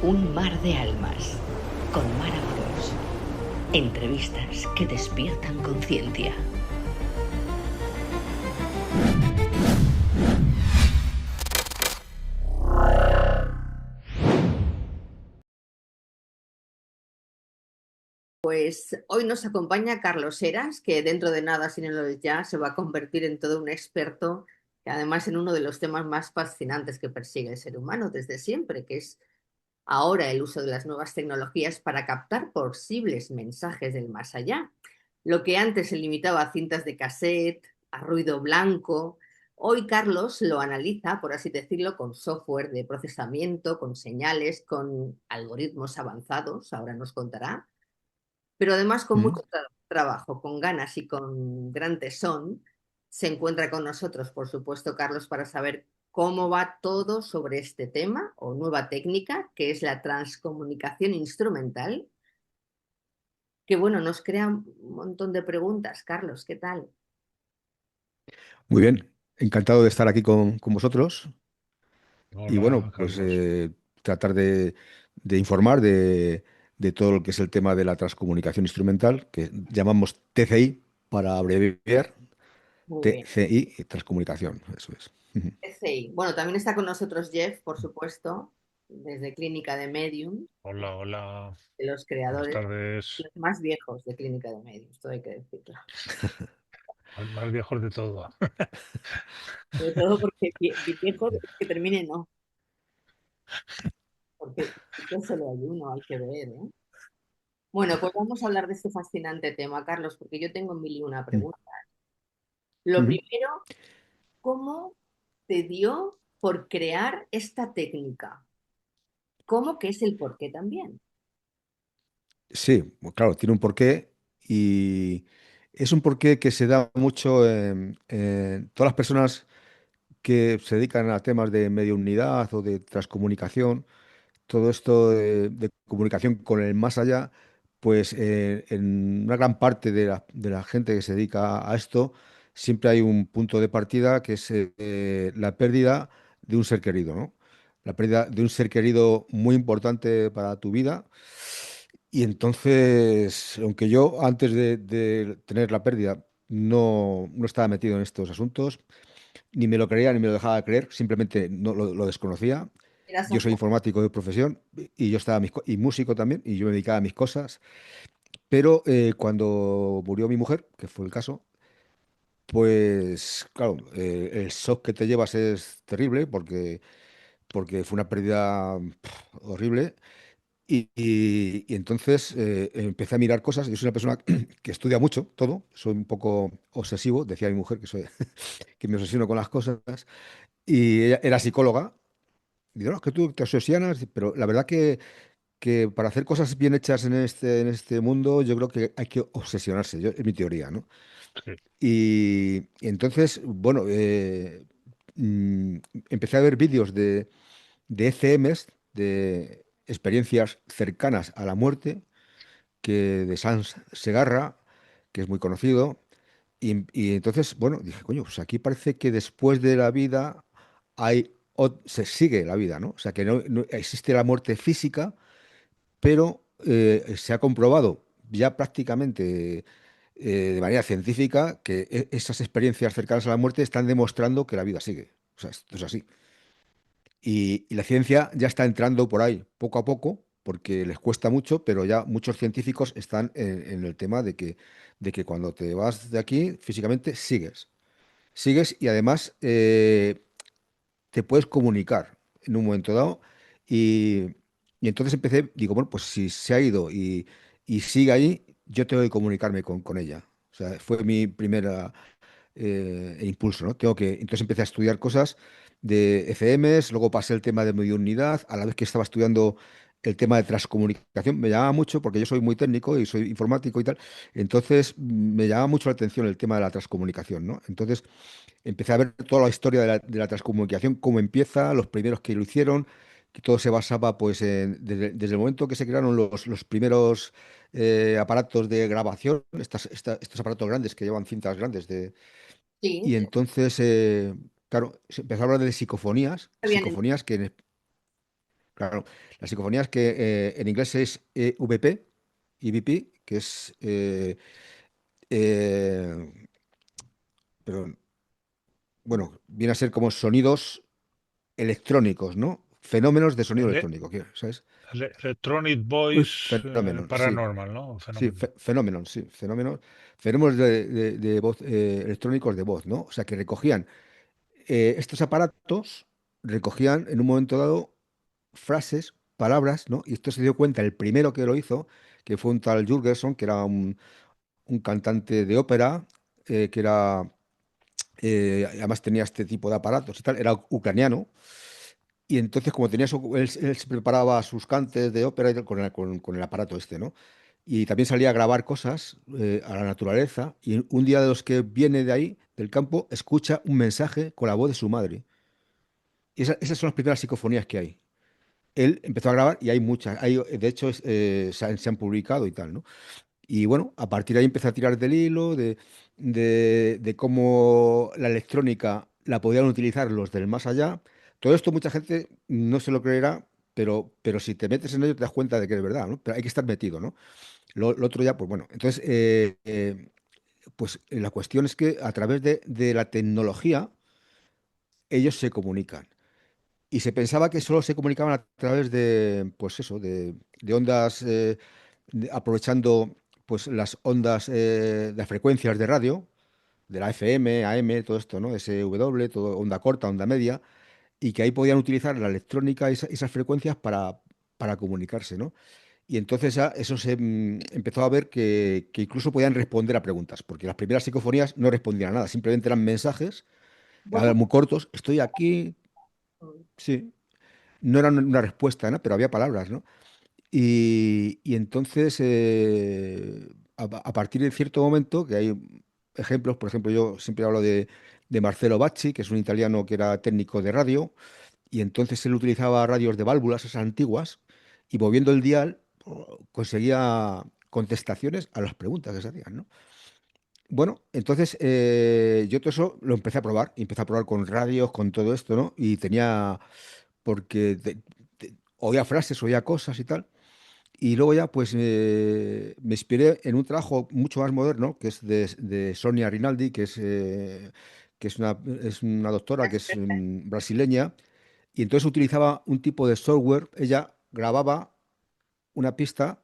Un mar de almas con Mara Amorós. Entrevistas que despiertan conciencia. Pues hoy nos acompaña Carlos Heras, que dentro de nada, sin el ya, se va a convertir en todo un experto, y además en uno de los temas más fascinantes que persigue el ser humano desde siempre, que es ahora el uso de las nuevas tecnologías para captar posibles mensajes del más allá. Lo que antes se limitaba a cintas de cassette, a ruido blanco, hoy Carlos lo analiza, por así decirlo, con software de procesamiento, con señales, con algoritmos avanzados, ahora nos contará, pero además con Mm. mucho trabajo, con ganas y con gran tesón. Se encuentra con nosotros, por supuesto, Carlos, para saber cómo va todo sobre este tema o nueva técnica, que es la transcomunicación instrumental, que bueno, nos crea un montón de preguntas. Carlos, ¿qué tal? Muy bien, encantado de estar aquí con vosotros y bueno, Hola, pues Carlos. tratar de informar de todo lo que es el tema de la transcomunicación instrumental, que llamamos TCI para abreviar, Muy bien. TCI, transcomunicación, eso es. Ujú. PCI. Bueno, también está con nosotros Jeff, por supuesto, desde Clínica de Medium, Hola, hola. de los Buenas creadores, tardes. los más viejos de Clínica de Medium, esto hay que decirlo. Más viejos de todo. Sobre todo porque viejo que termine no, porque yo solo hay uno, hay que ver, ¿eh? Bueno, pues vamos a hablar de este fascinante tema, Carlos, porque yo tengo mil y una Mm. pregunta. Lo Ujú. primero, ¿cómo te dio por crear esta técnica? ¿Cómo que es el porqué también? Sí, pues claro, tiene un porqué y es un porqué que se da mucho en todas las personas que se dedican a temas de mediunidad o de transcomunicación. Todo esto de comunicación con el más allá, pues en una gran parte de la gente que se dedica a esto, siempre hay un punto de partida que es la pérdida de un ser querido, ¿no? La pérdida de un ser querido muy importante para tu vida. Y entonces, aunque yo antes de tener la pérdida no estaba metido en estos asuntos, ni me lo creía ni me lo dejaba creer, simplemente no lo desconocía. Eras Yo un soy poco, informático de profesión y yo estaba y músico también y yo me dedicaba a mis cosas, pero cuando murió mi mujer, que fue el caso, pues claro, el shock que te llevas es terrible porque fue una pérdida horrible y entonces empecé a mirar cosas. Yo soy una persona que estudia mucho todo, soy un poco obsesivo, decía mi mujer que soy que me obsesiono con las cosas y ella era psicóloga. Digo, no, es que tú te obsesionas, pero la verdad que para hacer cosas bien hechas en este mundo, yo creo que hay que obsesionarse, es mi teoría, ¿no? Sí. Y entonces, bueno, mm, empecé a ver vídeos de ECMs, de experiencias cercanas a la muerte, que de Sans Segarra, que es muy conocido, y entonces, bueno, dije, coño, pues aquí parece que después de la vida se sigue la vida, ¿no? O sea, que no existe la muerte física, pero se ha comprobado ya prácticamente de manera científica que esas experiencias cercanas a la muerte están demostrando que la vida sigue. O sea, esto es así. Y la ciencia ya está entrando por ahí poco a poco, porque les cuesta mucho, pero ya muchos científicos están en el tema de que cuando te vas de aquí físicamente sigues. Sigues y además te puedes comunicar en un momento dado. Y entonces empecé, digo, bueno, pues si se ha ido y sigue ahí, yo tengo que comunicarme con ella. O sea, fue mi primera impulso, ¿no? Entonces empecé a estudiar cosas de FMs, luego pasé el tema de mediunidad, a la vez que estaba estudiando el tema de transcomunicación, me llamaba mucho, porque yo soy muy técnico y soy informático y tal, entonces me llamaba mucho la atención el tema de la transcomunicación, ¿no? Entonces empecé a ver toda la historia de la transcomunicación, cómo empieza, los primeros que lo hicieron, que todo se basaba pues desde el momento que se crearon los primeros aparatos de grabación, estos aparatos grandes que llevan cintas grandes sí, y entonces, claro, se empezó a hablar de psicofonías, habían psicofonías que, Claro, las psicofonías que en inglés es EVP, EVP, que es, eh, perdón, bueno, viene a ser como sonidos electrónicos, ¿no? Fenómenos de sonido Ele- electrónico, ¿sabes? Electronic Uy, Voice fenómenos, sí, Paranormal, ¿no? sí, Fenómeno. fenómenos, sí, fenómenos de voz, electrónicos de voz, ¿no? O sea, que recogían estos aparatos, recogían en un momento dado frases, palabras, ¿no? Y esto se dio cuenta el primero que lo hizo, que fue un tal Jurgenson, que era un cantante de ópera, que era, además tenía este tipo de aparatos y tal, era ucraniano. Y entonces, como tenía él se preparaba sus cantes de ópera y tal con el aparato este, ¿no? Y también salía a grabar cosas a la naturaleza. Y un día de los que viene de ahí, del campo, escucha un mensaje con la voz de su madre. Y esas son las primeras psicofonías que hay. Él empezó a grabar y hay muchas. De hecho, se han publicado y tal, ¿no? Y bueno, a partir de ahí empecé a tirar del hilo, de cómo la electrónica la podían utilizar los del más allá. Todo esto mucha gente no se lo creerá, pero si te metes en ello te das cuenta de que es verdad, ¿no? Pero hay que estar metido, ¿no? Lo otro ya, pues bueno. Entonces, la cuestión es que a través de la tecnología ellos se comunican. Y se pensaba que solo se comunicaban a través de, pues eso, de ondas, aprovechando pues las ondas de las frecuencias de radio, de la FM, AM, todo esto, ¿no? SW, todo, onda corta, onda media, y que ahí podían utilizar la electrónica y esas frecuencias para comunicarse, ¿no? Y entonces eso se empezó a ver que incluso podían responder a preguntas, porque las primeras psicofonías no respondían a nada, simplemente eran mensajes, Bueno, eran muy cortos, estoy aquí, sí, no era una respuesta, ¿no? Pero había palabras, ¿no? Y entonces, a partir de cierto momento, que hay ejemplos, por ejemplo, yo siempre hablo de Marcelo Bacci, que es un italiano que era técnico de radio, y entonces él utilizaba radios de válvulas, esas antiguas, y moviendo el dial, conseguía contestaciones a las preguntas que se hacían, ¿no? Bueno, entonces yo todo eso lo empecé a probar, y empecé a probar con radios, con todo esto, ¿no? Y tenía, porque oía frases, oía cosas y tal. Y luego ya, pues me inspiré en un trabajo mucho más moderno, que es de Sonia Rinaldi, que es una doctora que es brasileña, y entonces utilizaba un tipo de software. Ella grababa una pista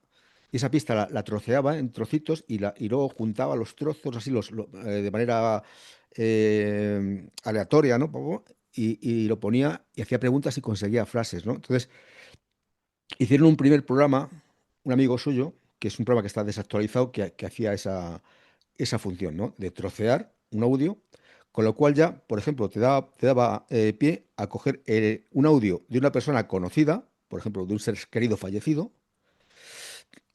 y esa pista la troceaba en trocitos y luego juntaba los trozos así de manera aleatoria, ¿no? Y lo ponía y hacía preguntas y conseguía frases, ¿no? Entonces, hicieron un primer programa, un amigo suyo, que es un programa que está desactualizado, que hacía esa función, ¿no? De trocear un audio, con lo cual ya, por ejemplo, te daba pie a coger un audio de una persona conocida, por ejemplo, de un ser querido fallecido,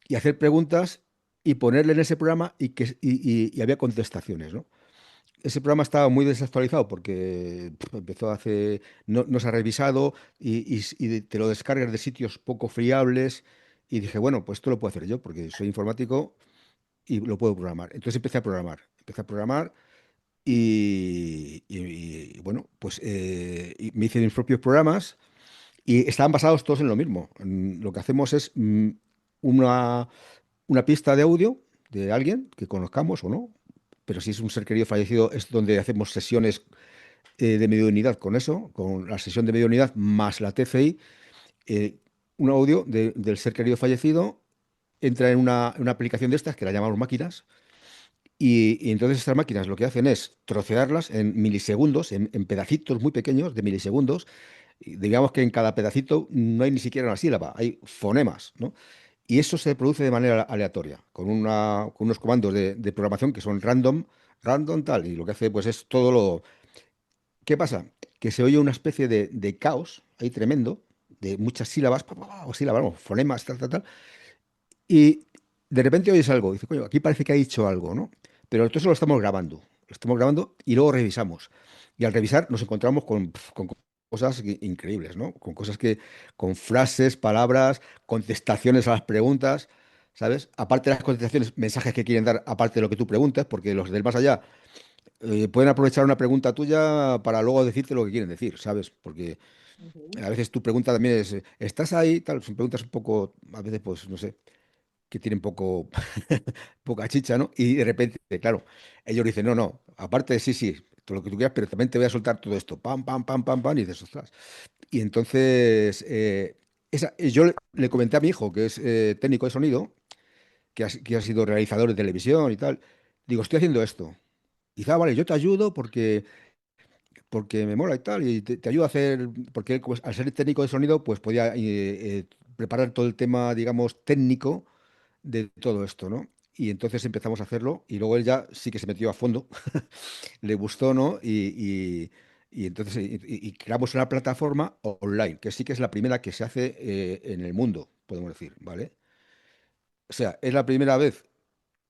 y hacer preguntas y ponerle en ese programa y había contestaciones, ¿no? Ese programa estaba muy desactualizado porque empezó hace, no se ha revisado y te lo descargas de sitios poco fiables. Y dije, bueno, pues esto lo puedo hacer yo porque soy informático y lo puedo programar. Entonces empecé a programar bueno, pues y me hice mis propios programas y estaban basados todos en lo mismo. Lo que hacemos es una, una pista de audio de alguien que conozcamos o no, pero si es un ser querido fallecido es donde hacemos sesiones de mediunidad con eso, con la sesión de mediunidad más la TCI, eh, un audio del ser querido fallecido entra en una aplicación de estas que la llamamos máquinas y entonces estas máquinas lo que hacen es trocearlas en milisegundos, en pedacitos muy pequeños de milisegundos. Y digamos que en cada pedacito no hay ni siquiera una sílaba, hay fonemas, ¿no? Y eso se produce de manera aleatoria, con unos comandos de programación que son random, random tal, y lo que hace pues es todo lo... ¿Qué pasa? Que se oye una especie de caos ahí tremendo, de muchas sílabas, pa, pa, pa, o sílabas, vamos, fonemas, tal, tal, tal, y de repente oyes algo, y dices, coño, aquí parece que ha dicho algo, ¿no? Pero todo eso lo estamos grabando y luego revisamos. Y al revisar nos encontramos con cosas increíbles, ¿no? Con frases, palabras, contestaciones a las preguntas, ¿sabes? Aparte de las contestaciones, mensajes que quieren dar, aparte de lo que tú preguntas, porque los del más allá pueden aprovechar una pregunta tuya para luego decirte lo que quieren decir, ¿sabes? Porque Ujú. A veces tu pregunta también es, ¿estás ahí? Tal, son preguntas un poco, a veces, pues, no sé, que tienen poco, poca chicha, ¿no? Y de repente, claro, ellos dicen, no, no, aparte, sí, sí, todo lo que tú quieras, pero también te voy a soltar todo esto, pam, pam, pam, pam, pam, y dices, ostras. Y entonces, yo le comenté a mi hijo, que es técnico de sonido, que ha sido realizador de televisión y tal, digo, estoy haciendo esto. Y dice, ah, vale, yo te ayudo porque me mola y tal, y te ayudo a hacer, porque él, pues, al ser técnico de sonido, pues podía preparar todo el tema, digamos, técnico de todo esto, ¿no? Y entonces empezamos a hacerlo y luego él ya sí que se metió a fondo, le gustó, ¿no? Y entonces y creamos una plataforma online, que sí que es la primera que se hace en el mundo, podemos decir, ¿vale? O sea, es la primera vez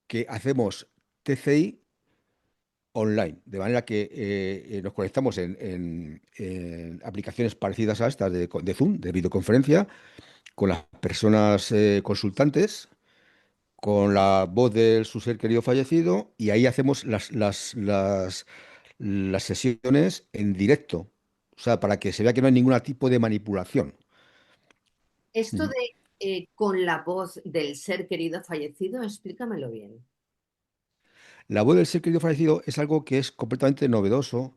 que hacemos TCI online, de manera que nos conectamos en aplicaciones parecidas a estas de Zoom, de videoconferencia, con las personas consultantes, con la voz de su ser querido fallecido, y ahí hacemos las sesiones en directo, o sea, para que se vea que no hay ningún tipo de manipulación. Esto Ujú. de con la voz del ser querido fallecido, explícamelo bien. La voz del ser querido fallecido es algo que es completamente novedoso,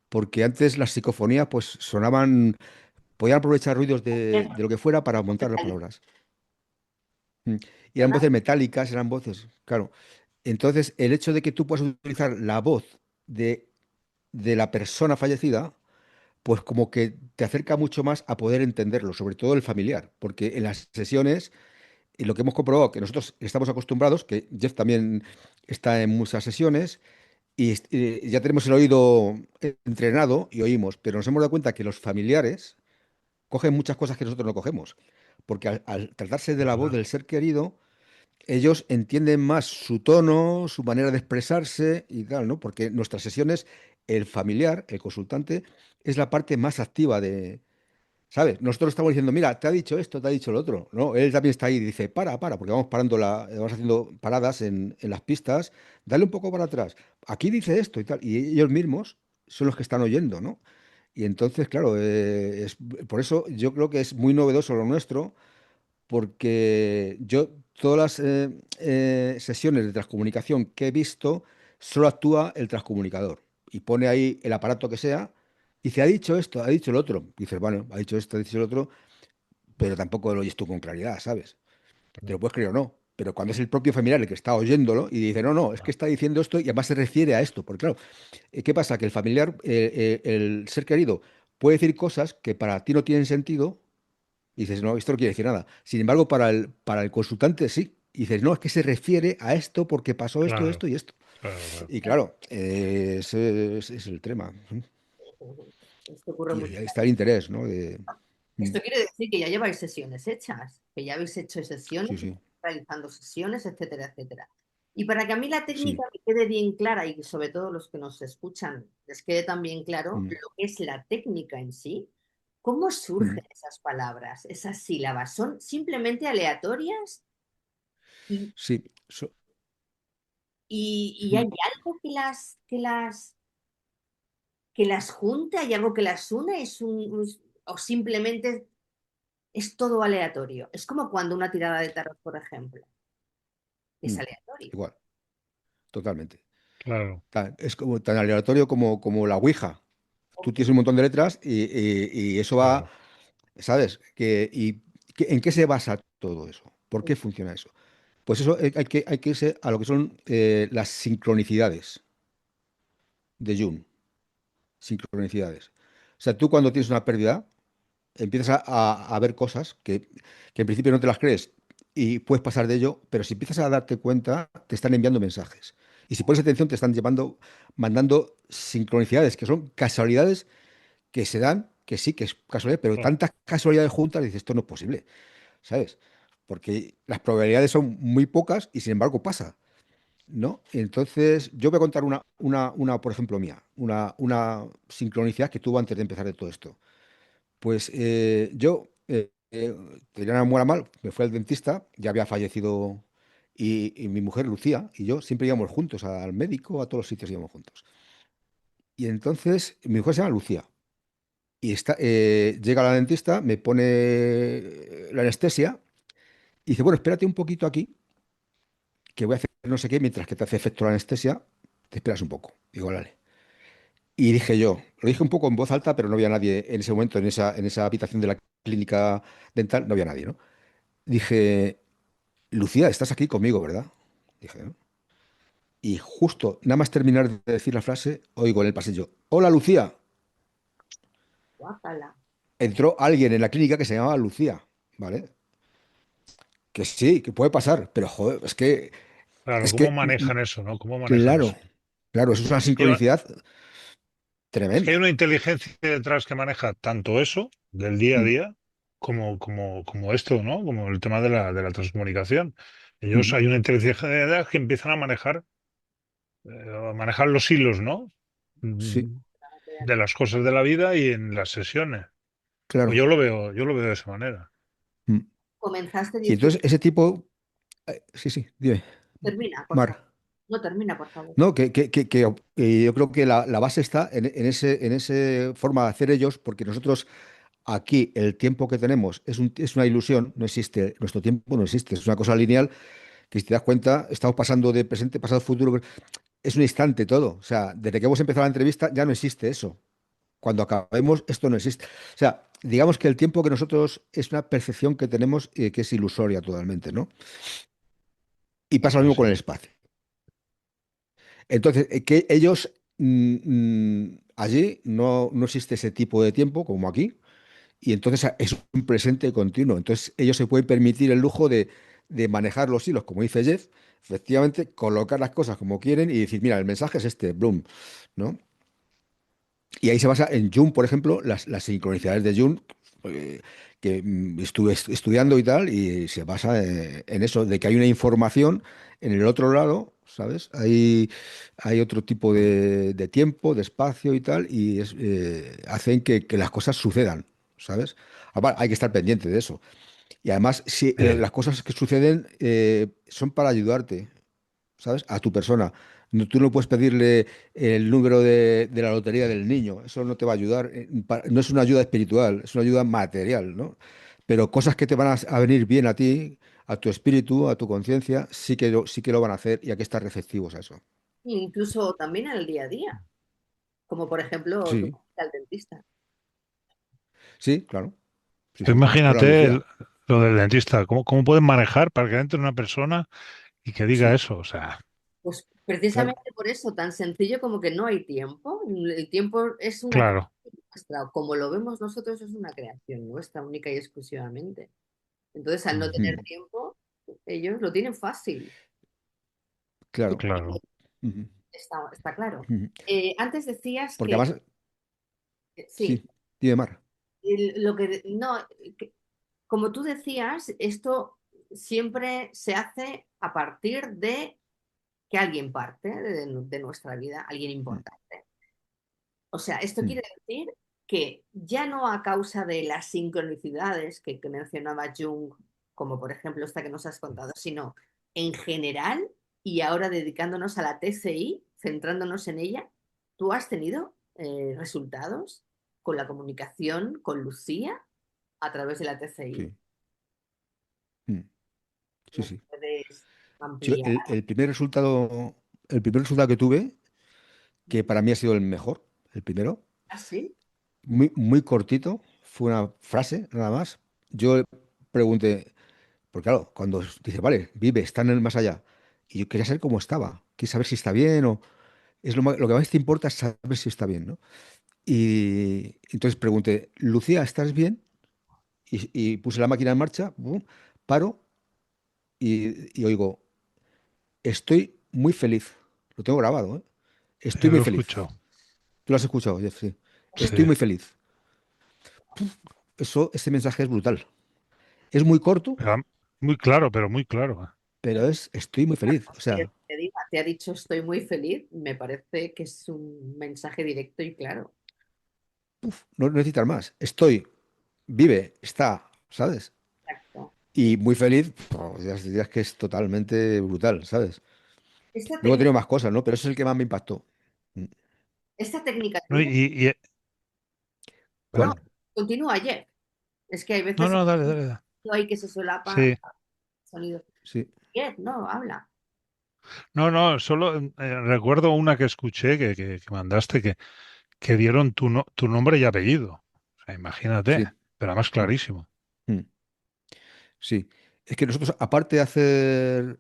porque antes las psicofonías pues sonaban, podían aprovechar ruidos de lo que fuera para montar las palabras. Mm. Y eran voces metálicas, eran voces, claro. Entonces, el hecho de que tú puedas utilizar la voz de, de la persona fallecida, pues como que te acerca mucho más a poder entenderlo, sobre todo el familiar, porque en las sesiones, y lo que hemos comprobado, que nosotros estamos acostumbrados, que Jeff también está en muchas sesiones, y ya tenemos el oído entrenado y oímos, pero nos hemos dado cuenta que los familiares cogen muchas cosas que nosotros no cogemos, porque al tratarse de la voz ¿Verdad? del ser querido, ellos entienden más su tono, su manera de expresarse y tal, ¿no? Porque en nuestras sesiones, el familiar, el consultante, es la parte más activa de, ¿sabes? Nosotros estamos diciendo, mira, te ha dicho esto, te ha dicho lo otro, ¿no? Él también está ahí y dice, para, porque vamos parando vamos haciendo paradas en las pistas, dale un poco para atrás. Aquí dice esto y tal, y ellos mismos son los que están oyendo, ¿no? Y entonces, claro, por eso yo creo que es muy novedoso lo nuestro, porque yo todas las sesiones de transcomunicación que he visto, solo actúa el transcomunicador y pone ahí el aparato que sea y dice, ha dicho esto, ha dicho el otro. Y dices, bueno, ha dicho esto, ha dicho el otro, pero tampoco lo oyes tú con claridad, ¿sabes? Te lo puedes creer o no. Pero cuando es el propio familiar el que está oyéndolo y dice, no, no, es que está diciendo esto y además se refiere a esto. Porque claro, ¿qué pasa? Que el familiar, el ser querido, puede decir cosas que para ti no tienen sentido y dices, no, esto no quiere decir nada. Sin embargo, para el consultante sí. Y dices, no, es que se refiere a esto porque pasó esto, Claro, esto y esto. claro, claro. Y claro, ese es el tema. Esto ocurre Y mucho. ahí está el interés, ¿no? Mm, Esto quiere decir que ya lleváis sesiones hechas, que ya habéis hecho sesiones, sí, sí, realizando sesiones, etcétera, etcétera. Y para que a mí la técnica sí. me quede bien clara y sobre todo los que nos escuchan les quede también claro Mm, lo que es la técnica en sí, ¿cómo mm, surgen esas palabras, esas sílabas? ¿Son simplemente aleatorias y, sí, y hay mm, algo que las junte? ¿Hay algo que las une? ¿O simplemente es todo aleatorio? Es como cuando una tirada de tarot, por ejemplo, es mm, aleatorio. igual, totalmente. Claro, Es como tan aleatorio como la Ouija. Tú tienes un montón de letras y eso va, claro. ¿sabes? ¿En qué se basa todo eso? ¿Por qué funciona eso? Pues eso hay que irse a lo que son las sincronicidades de Jung. Sincronicidades. O sea, tú cuando tienes una pérdida, empiezas a ver cosas que en principio no te las crees y puedes pasar de ello, pero si empiezas a darte cuenta, te están enviando mensajes. Y si pones atención, te están mandando sincronicidades, que son casualidades que se dan, que sí, que es casualidad, pero Claro. tantas casualidades juntas, dices, esto no es posible, ¿sabes? Porque las probabilidades son muy pocas y sin embargo pasa. ¿No? Entonces, yo voy a contar por ejemplo, mía, una sincronicidad que tuvo antes de empezar de todo esto. Pues yo tenía una muela mal, me fui al dentista, ya había fallecido y mi mujer Lucía y yo siempre íbamos juntos al médico, a todos los sitios íbamos juntos. Y entonces, mi mujer se llama Lucía. llega la dentista, me pone la anestesia y dice, bueno, espérate un poquito aquí, que voy a hacer no sé qué, mientras que te hace efecto la anestesia, te esperas un poco. Digo, vale. Y dije yo, lo dije un poco en voz alta, pero no había nadie en ese momento, en esa habitación de la clínica dental, no había nadie, ¿no? Dije, Lucía, estás aquí conmigo, ¿verdad? Dije, ¿no? Y justo, nada más terminar de decir la frase, oigo en el pasillo, hola Lucía. Guácala. Entró alguien en la clínica que se llamaba Lucía, ¿vale? Que sí, que puede pasar, pero joder, Claro, es ¿cómo que, manejan eso, no? ¿Cómo manejan claro, eso? claro, eso es una Es que, sincronicidad es que hay tremenda. una inteligencia detrás que maneja tanto eso del día a Mm, día como esto, ¿no? Como el tema de la transcomunicación. Ellos mm, hay una inteligencia detrás que empiezan a manejar los hilos, ¿no? sí, Mm, De las cosas de la vida y en las sesiones. Pues claro. yo lo veo de esa manera. Mm. Comenzaste Y diciendo, entonces ese tipo, sí, sí, dime, termina, por favor. Mar. No termina, por favor. No, que yo creo que la base está en ese forma de hacer ellos, porque nosotros aquí el tiempo que tenemos es una ilusión, no existe, nuestro tiempo no existe, es una cosa lineal que si te das cuenta, estamos pasando de presente, pasado, futuro, es un instante todo. O sea, desde que hemos empezado la entrevista ya no existe eso. Cuando acabemos, esto no existe. O sea, digamos que el tiempo que nosotros es una percepción que tenemos que es ilusoria totalmente, ¿no? Y pasa lo Sí, mismo con sí. el espacio. Entonces, que ellos allí no existe ese tipo de tiempo como aquí, y entonces es un presente continuo. Entonces, ellos se pueden permitir el lujo de manejar los hilos, como dice Jeff, efectivamente, colocar las cosas como quieren y decir, mira, el mensaje es este, Bloom, ¿no? Y ahí se basa en Jung, por ejemplo, las sincronicidades de Jung, eh, que estuve estudiando y tal, y se basa en eso, de que hay una información en el otro lado, ¿sabes? Hay otro tipo de tiempo, de espacio y tal, y hacen que las cosas sucedan, ¿sabes? Ahora, hay que estar pendiente de eso. Y además, si Eh, las cosas que suceden son para ayudarte, ¿sabes? A tu persona. Tú no puedes pedirle el número de la lotería del niño, eso no te va a ayudar. No es una ayuda espiritual, es una ayuda material, ¿no? Pero cosas que te van a venir bien a ti, a tu espíritu, a tu conciencia, sí que lo van a hacer y hay que estar receptivos a eso. Incluso también en el día a día, como por ejemplo tu Sí, visita al dentista. sí, claro. Sí, tú sí. Hola, imagínate Lucía. lo del dentista, ¿cómo pueden manejar para que entre una persona y que diga Sí, eso? O sea, Pues claro. precisamente por eso, tan sencillo como que no hay tiempo. El tiempo es una claro. creación nuestra, como lo vemos nosotros, es una creación nuestra, única y exclusivamente. Entonces, al no Mm, tener Mm, tiempo, ellos lo tienen fácil. claro. claro. Ujú, Está claro. ujú. Antes decías Porque que, además, sí, sí, dime, Mar. lo que, no, que- como tú decías, esto siempre se hace a partir de que alguien parte de nuestra vida, alguien Mm, importante. O sea, esto mm, quiere decir que ya no a causa de las sincronicidades que mencionaba Jung, como por ejemplo esta que nos has contado, sino en general, y ahora dedicándonos a la TCI, centrándonos en ella, ¿tú has tenido resultados con la comunicación con Lucía a través de la TCI? sí, mm, sí, ¿Nos sí. puedes Yo, ampliar? el primer resultado que tuve, que para mí ha sido el mejor, el primero, ¿Así? muy, muy cortito, fue una frase nada más. Yo pregunté, porque claro, cuando dice, vale, vive, está en el más allá, y yo quería saber cómo estaba, quería saber si está bien o es lo que más te importa es saber si está bien, ¿no? Y entonces pregunté, Lucía, ¿estás bien? Y puse la máquina en marcha, ¡bum! Paro y oigo, estoy muy feliz. Lo tengo grabado, ¿eh? Estoy Yo muy lo feliz. escucho. Tú lo has escuchado, Jeff, sí. Estoy Sí. muy feliz. Ese mensaje es brutal. Es muy corto, Pero muy claro, pero muy claro. pero estoy muy feliz. O Que sea, te diga, te ha dicho estoy muy feliz, me parece que es un mensaje directo y claro. no necesitas más. Vive, está, ¿sabes? Exacto. Y muy feliz, pues, ya dirías que es totalmente brutal, ¿sabes? Esta, Luego he tec- tenido más cosas, ¿no? Pero ese es el que más me impactó. Mm. esta técnica ¿No? tuya, Bueno, ¿Cuál? continúa ayer. Es que hay No, veces no, dale, dale, dale. hay que se solapan Sí. sonidos. Sí. Ayer, no, habla. No, no, solo recuerdo una que escuché que mandaste que dieron tu nombre y apellido. O sea, imagínate, Sí. pero además Mm, clarísimo. mm. Sí, es que nosotros, aparte de hacer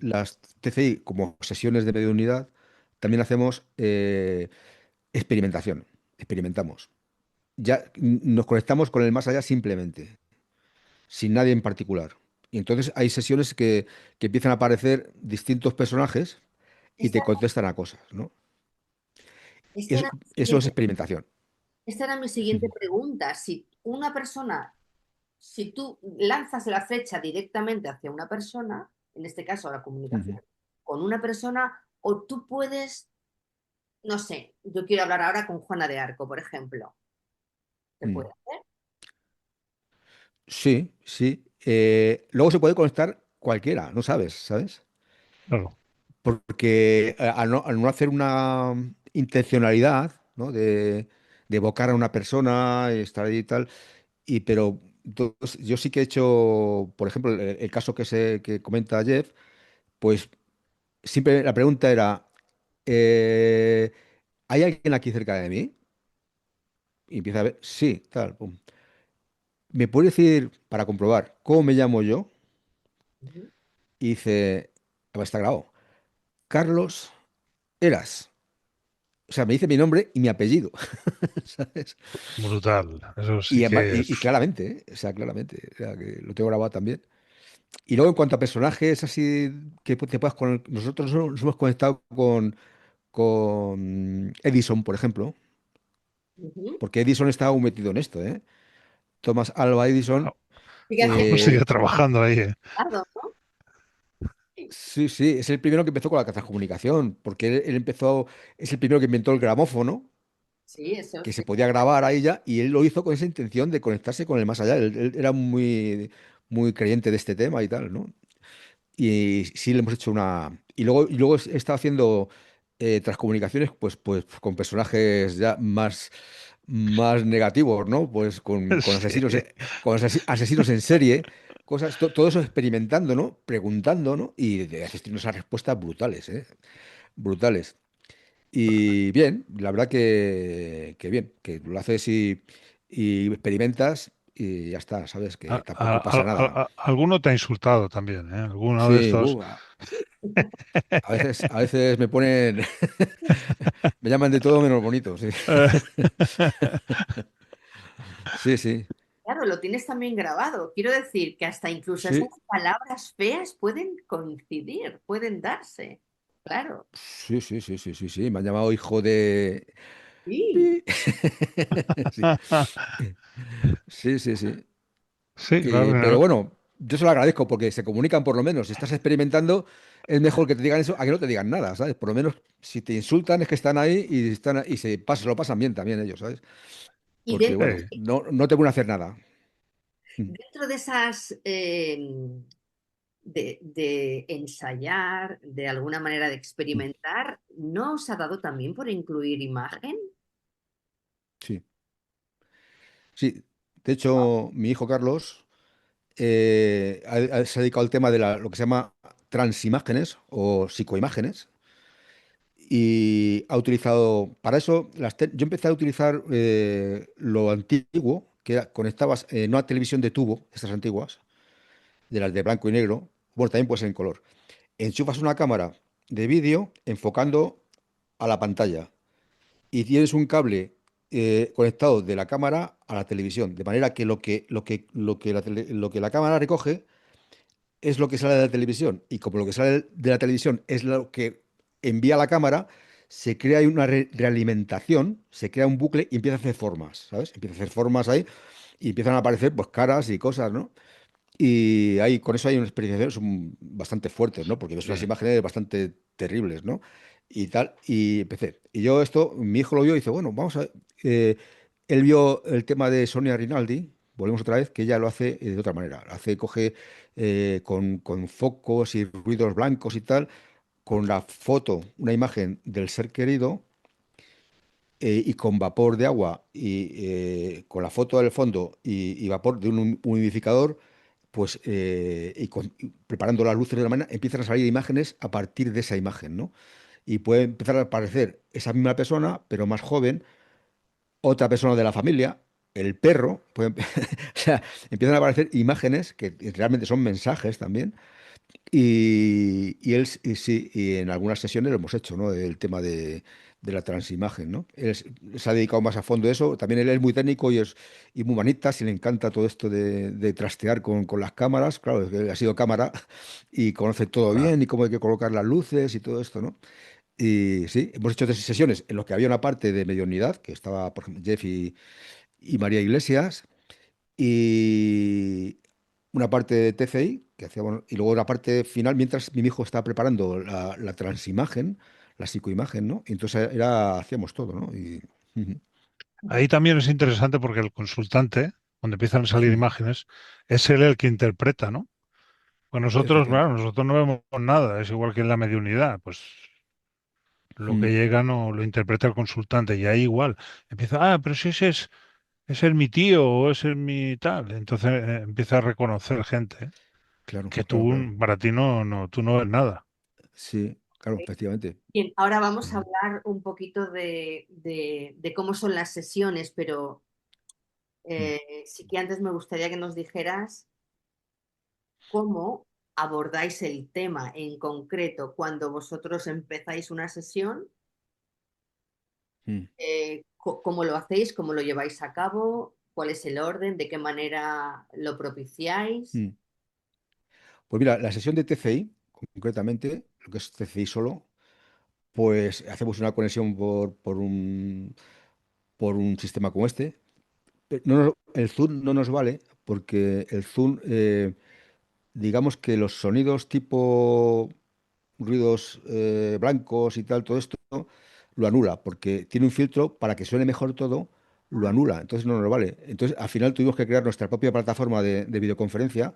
las TCI como sesiones de mediunidad, también hacemos experimentación. Experimentamos. Ya nos conectamos con el más allá simplemente, sin nadie en particular. Y entonces hay sesiones que empiezan a aparecer distintos personajes y Esta, te contestan a cosas, ¿no? esta Eso, era mi eso es siguiente, experimentación. esta era mi siguiente pregunta. Si una persona, si tú lanzas la flecha directamente hacia una persona, en este caso la comunicación con una persona, o tú puedes, no sé, yo quiero hablar ahora con Juana de Arco, por ejemplo. ¿Se Mm. puede hacer? Sí, sí. Luego se puede conectar cualquiera, no sabes, ¿sabes? Claro. Porque al no hacer una intencionalidad, ¿no? De evocar a una persona, estar ahí y tal, pero yo sí que he hecho, por ejemplo, el caso que comenta Jeff, pues siempre la pregunta era, eh, ¿hay alguien aquí cerca de mí? Y empieza a ver, sí, tal, pum. ¿Me puede decir, para comprobar, cómo me llamo yo? Ujú. Y dice, está grabado, Carlos Eras. O sea, me dice mi nombre y mi apellido, ¿sabes? Brutal. Eso sí Y, que es. y claramente, ¿eh? O sea, claramente, o sea, que lo tengo grabado también. Y luego en cuanto a personajes así que te puedas con nosotros nos hemos conectado con Edison, por ejemplo, Ujú. porque Edison está aún metido en esto, ¿eh? Thomas Alva Edison, Sigue Aún haciendo eh, sigue trabajando ahí, ¿eh? algo, ¿no? Sí, sí, sí, es el primero que empezó con la transcomunicación, porque él empezó, es el primero que inventó el gramófono, sí, eso que sí. se podía grabar a ella, y él lo hizo con esa intención de conectarse con el más allá. Él era muy creyente de este tema y tal, ¿no? Y sí le hemos hecho una. Y luego he estado haciendo transcomunicaciones, pues con personajes ya más negativos, ¿no? Pues con Sí. asesinos, asesinos en serie, cosas, todo eso experimentando, ¿no? Preguntando, ¿no? Y de asistir unas respuestas brutales, ¿eh? Brutales. Y bien, la verdad que bien, que lo haces y experimentas y ya está, ¿sabes? Que tampoco pasa nada. Alguno te ha insultado también, ¿eh? Alguno de Sí, estos. a veces me ponen, me llaman de todo menos bonito, sí. Eh, Sí, sí, Claro, lo tienes también grabado. Quiero decir que hasta incluso esas sí, palabras feas pueden coincidir, pueden darse. Claro. sí, sí, sí, sí, sí, sí, me han llamado hijo de. Sí. Pi. Sí, sí, sí, sí. Sí, claro. Pero bueno, yo se lo agradezco porque se comunican por lo menos. Si estás experimentando, es mejor que te digan eso a que no te digan nada, ¿sabes? Por lo menos si te insultan es que están ahí y se lo pasan bien también ellos, ¿sabes? Y Porque dentro, bueno, Sí. no te van a hacer nada. Mm, dentro de esas, de ensayar, de alguna manera de mm, experimentar, ¿no os ha dado también por incluir imagen? sí, sí. De hecho, mi hijo Carlos se ha dedicado al tema de lo que se llama transimágenes o psicoimágenes y ha utilizado, para eso, yo empecé a utilizar lo antiguo, que conectabas no a televisión de tubo, estas antiguas, de las de blanco y negro, bueno, también puede ser en color. Enchufas una cámara de vídeo enfocando a la pantalla y tienes un cable conectado de la cámara a la televisión, de manera que lo que la cámara recoge es lo que sale de la televisión y como lo que sale de la televisión es lo que envía a la cámara, se crea ahí una realimentación, se crea un bucle y empieza a hacer formas, ¿sabes? Empieza a hacer formas ahí y empiezan a aparecer pues caras y cosas, ¿no? Y con eso hay unas experiencias bastante fuertes, ¿no? Porque ves Sí. unas imágenes bastante terribles, ¿no? Y tal, y empecé. Y yo esto, mi hijo lo vio y dice, bueno, vamos a ver. Él vio el tema de Sonia Rinaldi, volvemos otra vez, que ella lo hace de otra manera. Coge con focos y ruidos blancos y tal, con la foto, una imagen del ser querido, y con vapor de agua y con la foto del fondo y vapor de un humidificador, pues y preparando las luces de la mañana, empiezan a salir imágenes a partir de esa imagen, ¿no? Y puede empezar a aparecer esa misma persona, pero más joven, otra persona de la familia, el perro, o sea, empiezan a aparecer imágenes que realmente son mensajes también. Y sí, y en algunas sesiones lo hemos hecho, ¿no? El tema de la transimagen, ¿no? Se ha dedicado más a fondo a eso. También él es muy técnico y muy humanista, y le encanta todo esto de trastear con las cámaras. Claro, es que ha sido cámara y conoce todo Claro. bien y cómo hay que colocar las luces y todo esto, ¿no? Y sí, hemos hecho 3 sesiones en las que había una parte de mediunidad, que estaba, por ejemplo, Jeff y María Iglesias, y una parte de TCI, que hacíamos, y luego la parte final, mientras mi hijo estaba preparando la transimagen, la psicoimagen, ¿no? Y entonces hacíamos todo, ¿no? Ujú, Ahí también es interesante porque el consultante, cuando empiezan a salir sí, imágenes, es él el que interpreta, ¿no? Pues nosotros, efectivamente, claro, nosotros no vemos nada, es igual que en la mediunidad, pues lo que mm, llega no lo interpreta el consultante y ahí igual empieza, pero si ese es mi tío o ese es mi tal, entonces empieza a reconocer gente claro, que claro, tú, claro, para ti tú no ves nada. sí, claro, efectivamente. Bien, ahora vamos a Ujú, hablar un poquito de cómo son las sesiones, pero mm, sí que antes me gustaría que nos dijeras cómo abordáis el tema en concreto cuando vosotros empezáis una sesión, mm, cómo lo hacéis, cómo lo lleváis a cabo, cuál es el orden, de qué manera lo propiciáis. mm. Pues mira, la sesión de TCI, concretamente, lo que es TCI solo, pues hacemos una conexión por un sistema como este. El Zoom no nos vale porque el Zoom, digamos que los sonidos tipo ruidos blancos y tal, todo esto lo anula porque tiene un filtro para que suene mejor todo, lo Ah, anula, entonces no nos vale. Entonces al final tuvimos que crear nuestra propia plataforma de videoconferencia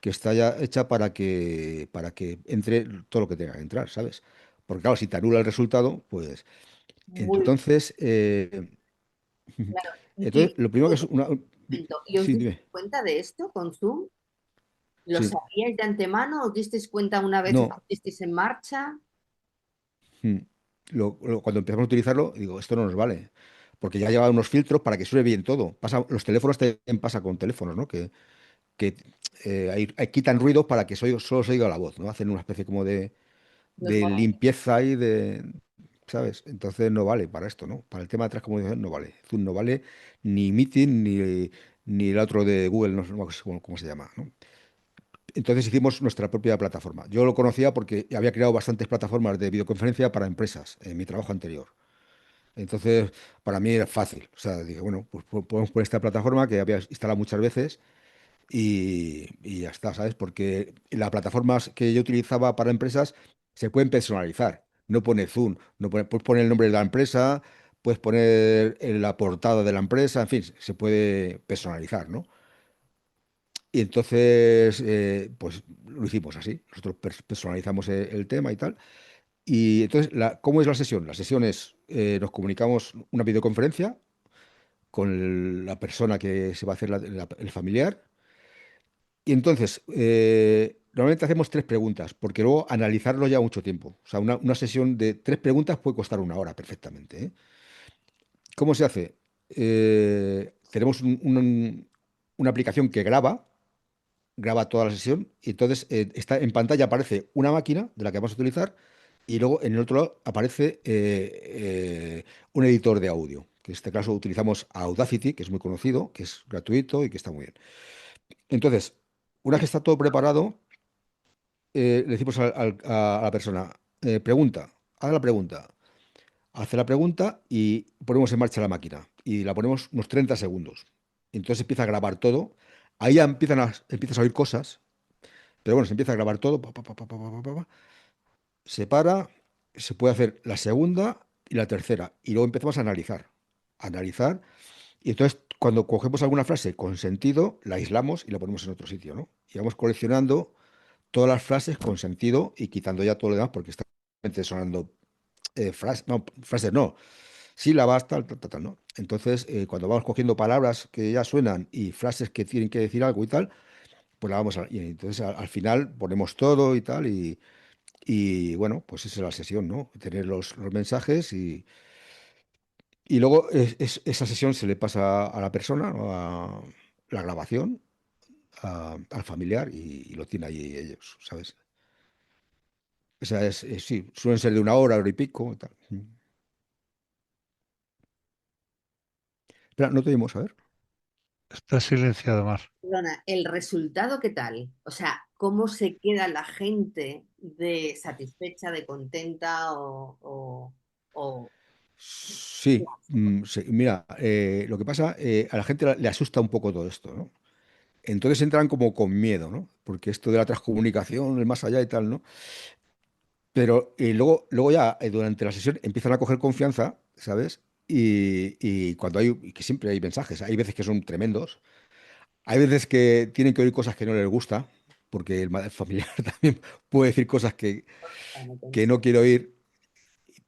que está ya hecha para que entre todo lo que tenga que entrar, ¿sabes? Porque claro, si te anula el resultado, pues muy entonces, claro. entonces lo primero que es una... ¿Y os Sí, disteis dime. cuenta de esto con Zoom? ¿Lo Sí, sabíais de antemano? ¿Os disteis cuenta una vez lo no. pusisteis en marcha? mm, cuando empezamos a utilizarlo, digo, esto no nos vale. Porque ya lleva unos filtros para que suene bien todo. Los teléfonos también pasa con teléfonos, ¿no? Que quitan ruidos para que solo se oiga la voz, ¿no? Hacen una especie como Los de modelos. limpieza ahí ¿sabes? Entonces no vale para esto, ¿no? Para el tema de transcomunicación no vale. Zoom no vale, ni Meeting, ni el otro de Google, no sé cómo se llama, ¿no? Entonces hicimos nuestra propia plataforma. Yo lo conocía porque había creado bastantes plataformas de videoconferencia para empresas en mi trabajo anterior. Entonces, para mí era fácil. O sea, dije, bueno, pues podemos poner esta plataforma que había instalado muchas veces y ya está, ¿sabes? Porque las plataformas que yo utilizaba para empresas se pueden personalizar. No pone Zoom, no puedes poner el nombre de la empresa, puedes poner la portada de la empresa, en fin, se puede personalizar, ¿no? Y entonces, pues lo hicimos así. Nosotros personalizamos el tema y tal. Y entonces, ¿cómo es la sesión? La sesión es, nos comunicamos una videoconferencia con la persona que se va a hacer el familiar. Y entonces, normalmente hacemos 3 preguntas, porque luego analizarlo lleva mucho tiempo. O sea, una sesión de 3 preguntas puede costar una hora perfectamente, ¿eh? ¿Cómo se hace? Tenemos una aplicación que graba toda la sesión, y entonces está en pantalla aparece una máquina de la que vamos a utilizar, y luego en el otro lado aparece un editor de audio, que en este caso utilizamos Audacity, que es muy conocido, que es gratuito y que está muy bien. Entonces, una vez que está todo preparado, le decimos a la persona, pregunta, haz la pregunta, hace la pregunta y ponemos en marcha la máquina y la ponemos unos 30 segundos. Entonces empieza a grabar todo. Ahí ya empiezas a oír cosas, pero bueno, se empieza a grabar todo. Se para, se puede hacer la segunda y la tercera. Y luego empezamos a analizar. Analizar. Y entonces, cuando cogemos alguna frase con sentido, la aislamos y la ponemos en otro sitio, ¿no? Y vamos coleccionando todas las frases con sentido y quitando ya todo lo demás porque está sonando frases, no, frases no. sílabas, tal, tal, tal, tal, ¿no? Entonces, cuando vamos cogiendo palabras que ya suenan y frases que tienen que decir algo y tal, pues la vamos a... Y entonces al final ponemos todo y tal, y bueno, pues esa es la sesión, ¿no? Tener los mensajes y luego esa sesión se le pasa a la persona, ¿no? A la grabación, al familiar y lo tiene ahí ellos, ¿sabes? Esa sí, suelen ser de una hora y pico y tal. Espera, no te oímos, a ver. Está silenciado, Mar. Perdona, ¿el resultado qué tal? O sea, ¿cómo se queda la gente de satisfecha, de contenta o qué Sí, hace? sí, mira, lo que pasa, a la gente le asusta un poco todo esto, ¿no? Entonces entran como con miedo, ¿no? Porque esto de la transcomunicación, el más allá y tal, ¿no? Pero luego ya durante la sesión empiezan a coger confianza, ¿sabes? Y cuando y que siempre hay mensajes, hay veces que son tremendos, hay veces que tienen que oír cosas que no les gusta, porque el familiar también puede decir cosas Para no que pensar. no quiero oír,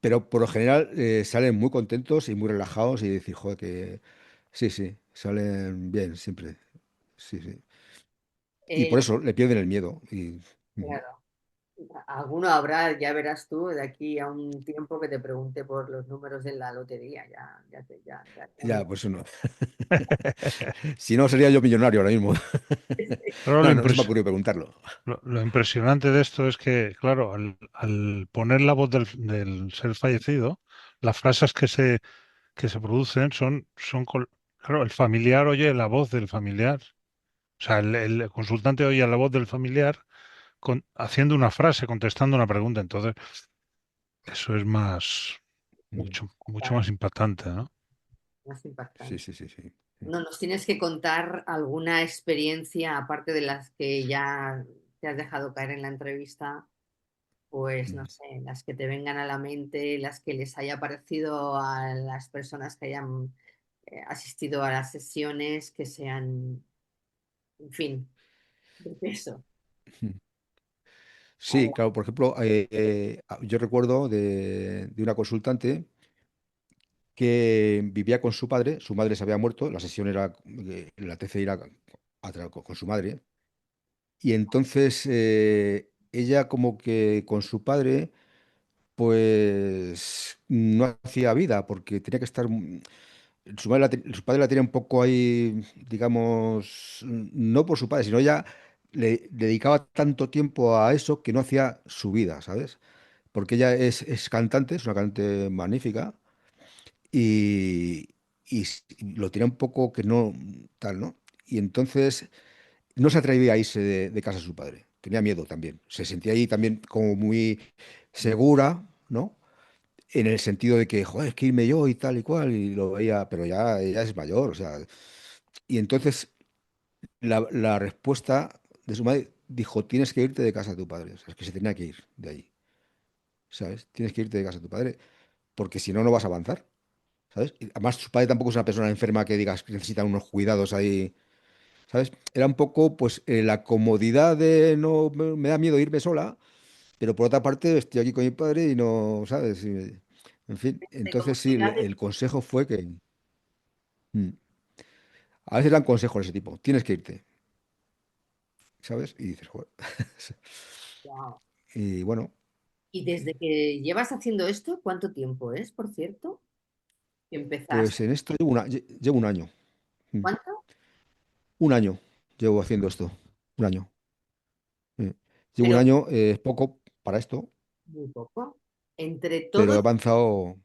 pero por lo general salen muy contentos y muy relajados y decir, joder, que sí, sí, salen bien siempre, sí, sí. Y Eh, por eso le pierden el miedo. Y, ujú. claro, alguno habrá, ya verás tú, de aquí a un tiempo que te pregunte por los números de la lotería, ya Ya, pues eso no. Si no, sería yo millonario ahora mismo. Pero No, no, no se me ocurrió preguntarlo. lo impresionante de esto es que, claro, al poner la voz del ser fallecido, las frases que se producen claro, el familiar oye la voz del familiar. O sea, el consultante oye la voz del familiar haciendo una frase, contestando una pregunta. Entonces, eso es mucho más impactante, ¿no? más Sí, impactante. sí, sí, sí. No, nos tienes que contar alguna experiencia, aparte de las que ya te has dejado caer en la entrevista, pues no sé, las que te vengan a la mente, las que les haya parecido a las personas que hayan asistido a las sesiones, que sean, en fin, de peso. A Sí, ver, claro, por ejemplo, yo recuerdo de una consultante que vivía con su madre se había muerto, la sesión era, la TC era con su madre, y entonces ella como que con su padre pues no hacía vida porque tenía que estar... su padre la tenía un poco ahí, digamos, no por su padre, sino ella le dedicaba tanto tiempo a eso que no hacía su vida, ¿sabes? Porque ella es cantante, es una cantante magnífica y, y lo tenía un poco que no, tal, ¿no? Y entonces no se atrevía a irse de casa de su padre, tenía miedo también, se sentía ahí también como muy segura, ¿no? En el sentido de que, joder, es que irme yo y tal y cual, y lo veía, pero ya ella es mayor, o sea, y entonces la respuesta de su madre dijo, tienes que irte de casa de tu padre, o sea, es que se tenía que ir de ahí, ¿sabes? Tienes que irte de casa de tu padre, porque si no, no vas a avanzar, ¿sabes? Y además, su padre tampoco es una persona enferma que digas que necesita unos cuidados ahí, ¿sabes? Era un poco, pues, la comodidad de no, me da miedo irme sola, pero por otra parte estoy aquí con mi padre y no, ¿sabes? En fin, de entonces sí, comodidad el consejo fue que... A veces dan consejos de ese tipo, tienes que irte, ¿sabes? Y dices, joder. wow. Y bueno, Y desde que llevas haciendo esto, ¿cuánto tiempo es, por cierto? Que empezaste. pues en esto llevo un año. Mm. ¿Cuánto? Un año llevo haciendo esto, un año. Mm. Llevo un Pero año, es poco para esto, muy poco. Entre pero he todos, avanzado.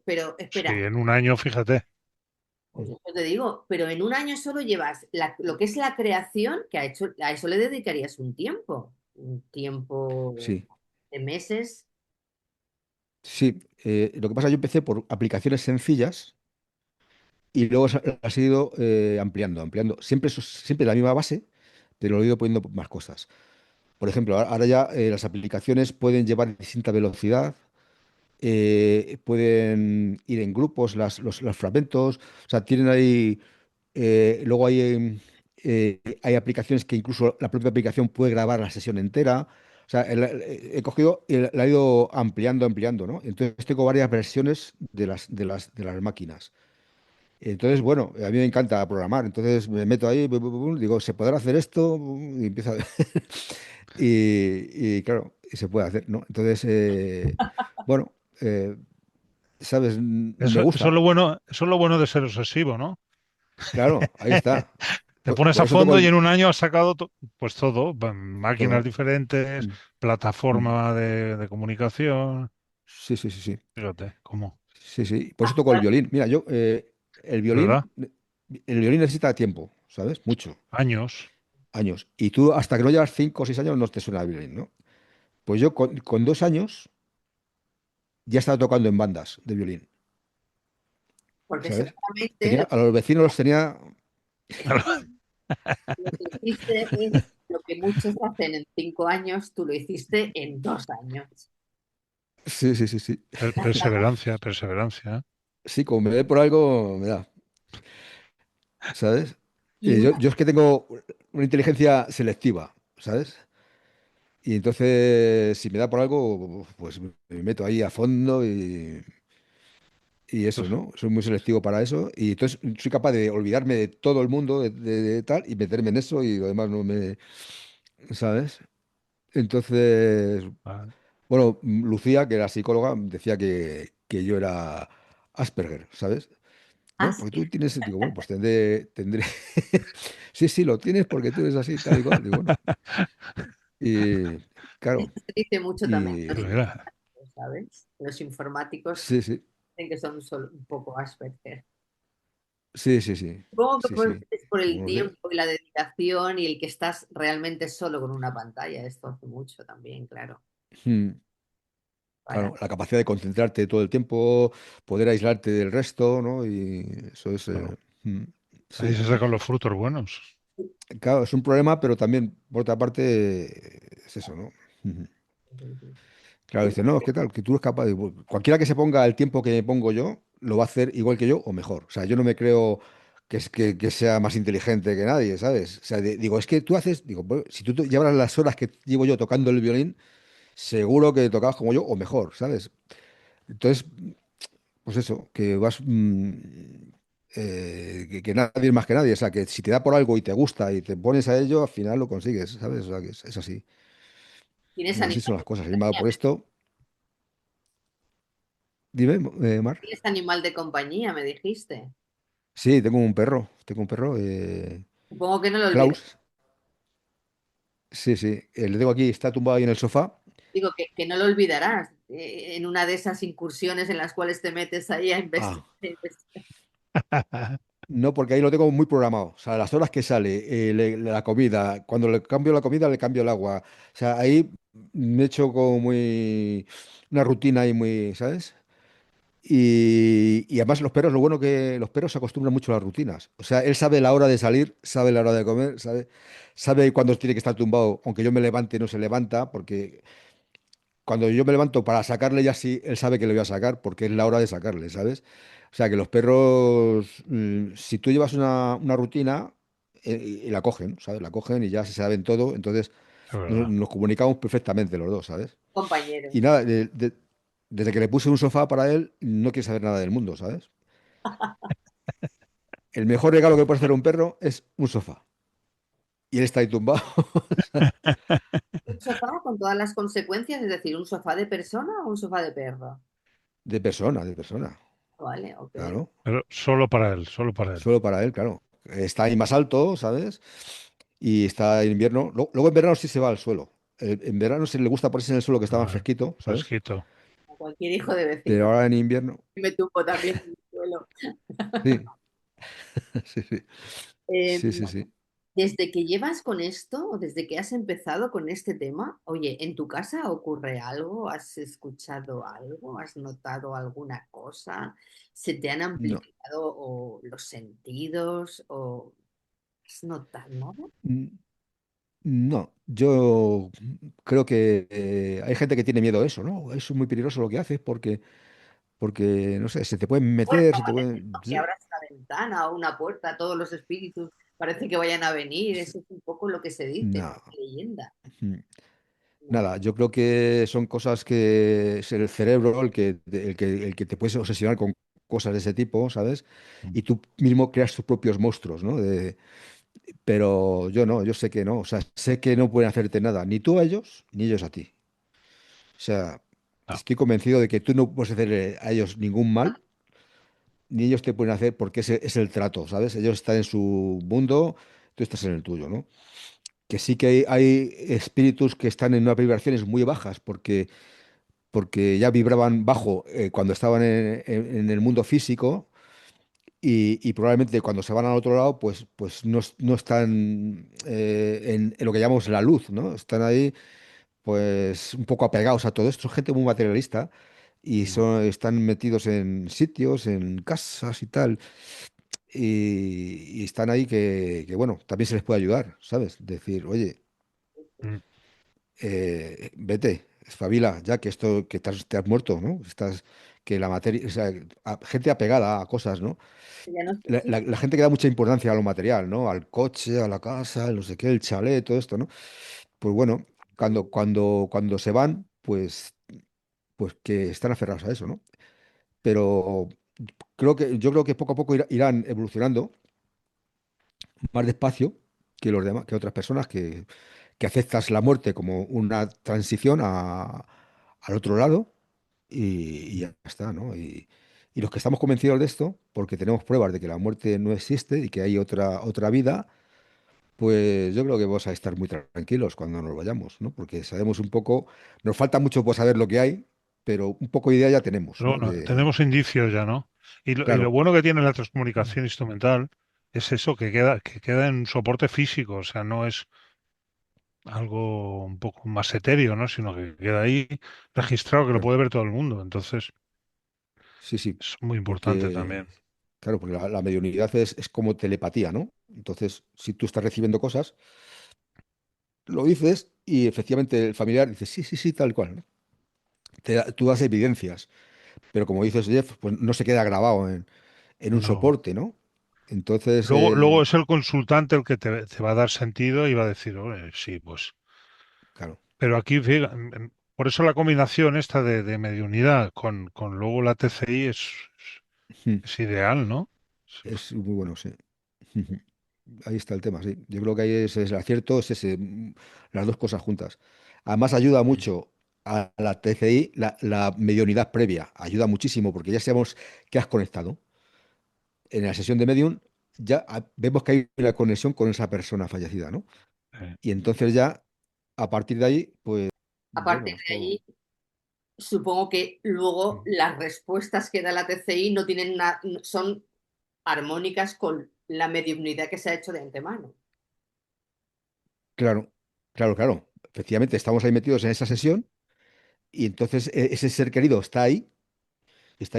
pero Sí, espera, en un año, fíjate. pues eso te digo, pero en un año solo llevas lo que es la creación, que a eso le dedicarías un tiempo Sí, de meses. sí. Lo que pasa, yo empecé por aplicaciones sencillas y luego las he ido ampliando, ampliando. Siempre, siempre la misma base, pero lo he ido poniendo más cosas. Por ejemplo, ahora ya las aplicaciones pueden llevar distinta velocidad, pueden ir en grupos los fragmentos, o sea, tienen ahí, luego hay aplicaciones que incluso la propia aplicación puede grabar la sesión entera, o sea, he cogido y la he ido ampliando, ampliando, ¿no? Entonces tengo varias versiones de las máquinas. Entonces, bueno, a mí me encanta programar. Entonces me meto ahí, digo, ¿se podrá hacer esto? Y empiezo a ver. Y claro, y se puede hacer, ¿no? Entonces, bueno, ¿sabes? Me Eso es gusta. lo bueno, eso es lo bueno de ser obsesivo, ¿no? Claro, ahí está. Te pones Por a eso tengo fondo y el... en un año has sacado pues todo, máquinas Todo. diferentes, Mm, mm. plataforma de comunicación. Sí, sí, sí, sí. Fíjate, cómo, Sí, sí. Por eso toco el violín. Mira, yo, el ¿verdad? violín, el violín necesita tiempo, ¿sabes? Mucho, Años. años. Y tú, hasta que no llevas 5 o 6 años, no te suena el violín, ¿no? Pues yo con 2 años ya estaba tocando en bandas de violín, Porque ¿sabes? seguramente Tenía, a los vecinos los tenía. lo que hiciste es lo que muchos hacen en 5 años, tú lo hiciste en 2 años. Sí, sí, sí, sí. Perseverancia, perseverancia. Sí, como me dé por algo, me da, ¿sabes? Y Yo es que tengo una inteligencia selectiva, ¿sabes? Y entonces, si me da por algo, pues me meto ahí a fondo y eso, Pues, ¿no? Soy muy selectivo para eso. Y entonces soy capaz de olvidarme de todo el mundo, de tal, y meterme en eso y lo demás no me... ¿Sabes? Entonces, vale. bueno, Lucía, que era psicóloga, decía que yo era Asperger, ¿sabes? No, porque así tú tienes, digo, bueno, pues tendré. Sí, sí, lo tienes porque tú eres así, tal y cual. Digo, bueno, y claro, se dice mucho también y de los Pues mira, informáticos, ¿sabes? Los informáticos sí, sí, dicen que son solo un poco Asperger. sí, sí, sí, Supongo que sí, sí, es por el no lo sé. tiempo y la dedicación y el que estás realmente solo con una pantalla. Esto hace mucho también, claro. Mm. Para... Claro, la capacidad de concentrarte todo el tiempo, poder aislarte del resto, ¿no? Y eso es, claro, mm, ahí sí. se sacan los frutos buenos. Claro, es un problema, pero también, por otra parte, es eso, ¿no? Ujú. Claro, dice, no, es que tal, que tú eres capaz de... Cualquiera que se ponga el tiempo que me pongo yo, lo va a hacer igual que yo o mejor. O sea, yo no me creo que sea más inteligente que nadie, ¿sabes? O sea, digo, es que tú haces, digo, pues, si tú llevas las horas que llevo yo tocando el violín, seguro que tocabas como yo o mejor, ¿sabes? Entonces, pues eso, que vas, que nadie es más que nadie. O sea, que si te da por algo y te gusta y te pones a ello, al final lo consigues, ¿sabes? O sea, que es así. ¿Tienes Y así son animal las de cosas. Yo me he dado compañía? por esto. Dime, Mar. ¿Tienes animal de compañía, me dijiste? Sí, tengo un perro, Supongo que no lo olvidas. Klaus. Sí, sí, le tengo aquí, está tumbado ahí en el sofá. Digo que no lo olvidarás en una de esas incursiones en las cuales te metes ahí a investigar. Ah, no, porque ahí lo tengo muy programado. O sea, las horas que sale, la comida, cuando le cambio la comida, le cambio el agua. O sea, ahí me he hecho como muy, una rutina ahí muy, ¿sabes? Y además los perros, lo bueno que los perros se acostumbran mucho a las rutinas. O sea, él sabe la hora de salir, sabe la hora de comer, sabe cuándo tiene que estar tumbado, aunque yo me levante, no se levanta, porque cuando yo me levanto para sacarle ya sí, él sabe que le voy a sacar, porque es la hora de sacarle, ¿sabes? O sea, que los perros, si tú llevas una rutina, y la cogen, ¿sabes? La cogen y ya se saben todo, entonces Es nos, verdad. nos comunicamos perfectamente los dos, ¿sabes? Compañero. Y nada, desde que le puse un sofá para él, no quiere saber nada del mundo, ¿sabes? El mejor regalo que puede hacer a un perro es un sofá. Y él está ahí tumbado. ¿Un sofá con todas las consecuencias? Es decir, ¿un sofá de persona o un sofá de perro? De persona, Vale, ok. claro. Pero solo para él, solo para él. Solo para él, claro. Está ahí más alto, ¿sabes? Y está en invierno. Luego en verano sí se va al suelo. En verano sí le gusta ponerse en el suelo que está más Ah, fresquito, ¿sabes? fresquito. A cualquier hijo de Pero vecino. ahora en invierno, Me tumbo también en el suelo. sí, sí, sí, Eh, sí, sí, sí. desde que llevas con esto, o desde que has empezado con este tema, oye, ¿en tu casa ocurre algo? ¿Has escuchado algo? ¿Has notado alguna cosa? ¿Se te han No, amplificado los sentidos? ¿O has notado nada? mm, no. Yo creo que hay gente que tiene miedo a eso, ¿no? Eso es muy peligroso lo que haces porque, no sé, se te pueden meter, se te pueden... Que abras una ventana o una puerta, todos los espíritus parece que vayan a venir. Eso es un poco lo que se dice, No. la leyenda. Mm. Nada, yo creo que son cosas que es el cerebro el que te puedes obsesionar con cosas de ese tipo, ¿sabes? Mm. Y tú mismo creas tus propios monstruos, ¿no? Pero yo no, yo sé que no, o sea, sé que no pueden hacerte nada, ni tú a ellos, ni ellos a ti. O sea, No, estoy convencido de que tú no puedes hacerle a ellos ningún mal, ni ellos te pueden hacer porque es el trato, ¿sabes? Ellos están en su mundo, tú estás en el tuyo, ¿no? Que sí que hay espíritus que están en unas vibraciones muy bajas porque ya vibraban bajo cuando estaban en el mundo físico y probablemente cuando se van al otro lado, pues no están en lo que llamamos la luz, ¿no? Están ahí pues un poco apegados a todo esto. Son gente muy materialista y no. están metidos en sitios, en casas y tal. Y están ahí que, bueno, también se les puede ayudar, ¿sabes? Decir, oye, Mm. vete, espabila, ya que esto, que te has muerto, ¿no? Estás, que la materia, o sea, gente apegada a cosas, ¿no? Ya no La, sé. la gente que da mucha importancia a lo material, ¿no? Al coche, a la casa, al no sé qué, el chalet, todo esto, ¿no? Pues bueno, cuando se van, pues que están aferrados a eso, ¿no? Pero yo creo que poco a poco irán evolucionando más despacio que los demás, que otras personas que aceptas la muerte como una transición al otro lado y Mm. ya está, ¿no? Y los que estamos convencidos de esto, porque tenemos pruebas de que la muerte no existe y que hay otra vida, pues yo creo que vamos a estar muy tranquilos cuando nos vayamos, ¿no? Porque sabemos un poco, nos falta mucho por saber lo que hay, pero un poco de idea ya tenemos, Pero ¿no? bueno, tenemos indicios ya, ¿no? Y lo Claro, bueno que tiene la transcomunicación instrumental es eso, que queda en un soporte físico, o sea, no es algo un poco más etéreo, ¿no? Sino que queda ahí registrado que lo claro, puede ver todo el mundo. Entonces, sí, sí, es muy importante porque, también. claro, porque la mediunidad es como telepatía, ¿no? Entonces, si tú estás recibiendo cosas, lo dices y efectivamente el familiar dice, sí, sí, sí, tal cual, ¿no? Tú das evidencias, pero como dices, Jeff, pues no se queda grabado en un No. soporte, ¿no? Entonces, Luego es el consultante el que te va a dar sentido y va a decir, "Oye, sí, pues". claro, Pero aquí, por eso la combinación esta de mediunidad con luego la TCI es ideal, ¿no? es muy bueno, sí. Ahí está el tema, sí. Yo creo que ahí es el acierto, es ese, las dos cosas juntas. Además, ayuda Mm. mucho a la TCI, la mediunidad previa. Ayuda muchísimo porque ya sabemos que has conectado. En la sesión de medium ya vemos que hay una conexión con esa persona fallecida, ¿no? Eh, Y entonces ya, a partir de ahí, pues, A partir bueno, de esto... ahí, supongo que luego las respuestas que da la TCI no tienen son armónicas con la mediunidad que se ha hecho de antemano. Claro, claro, claro. Efectivamente, estamos ahí metidos en esa sesión y entonces ese ser querido está ahí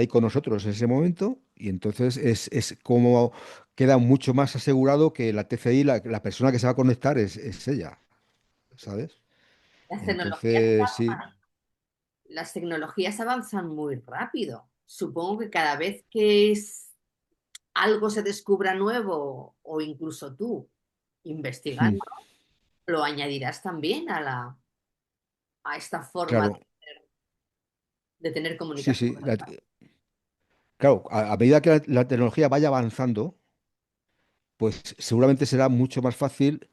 con nosotros en ese momento y entonces es como queda mucho más asegurado que la TCI, la persona que se va a conectar es ella, ¿sabes? Las tecnologías, Entonces, sí, las tecnologías avanzan muy rápido. Supongo que cada vez que algo se descubra nuevo o incluso tú investigando, lo añadirás también a esta forma claro, de tener sí, comunicación sí. con los demás. Claro, a medida que la tecnología vaya avanzando, pues seguramente será mucho más fácil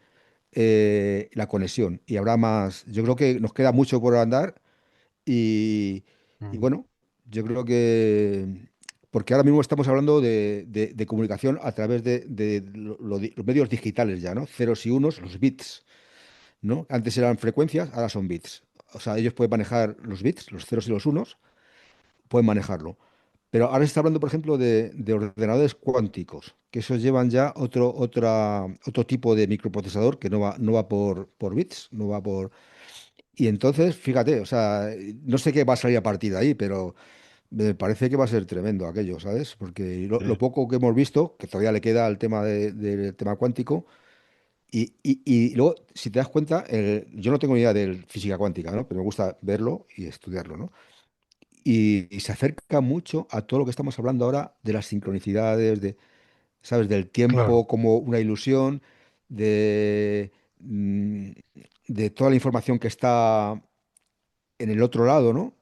la conexión y habrá más. Yo creo que nos queda mucho por andar y, y mm, bueno, yo creo que. Porque ahora mismo estamos hablando de comunicación a través de los medios digitales ya, ¿no? Ceros y unos, los bits, ¿no? Antes eran frecuencias, ahora son bits. O sea, ellos pueden manejar los bits, los ceros y los unos, pueden manejarlo. Pero ahora se está hablando, por ejemplo, de ordenadores cuánticos, que esos llevan ya otro tipo de microprocesador que no va por bits, no va por... Y entonces, fíjate, o sea, no sé qué va a salir a partir de ahí, pero me parece que va a ser tremendo aquello, ¿sabes? Porque lo sí, poco que hemos visto, que todavía le queda al tema del tema cuántico, y luego, si te das cuenta, yo no tengo ni idea de física cuántica, ¿no? Pero me gusta verlo y estudiarlo, ¿no? Y se acerca mucho a todo lo que estamos hablando ahora de las sincronicidades, ¿sabes? Del claro. tiempo como una ilusión, de, mm, de toda la información que está en el otro lado, ¿no?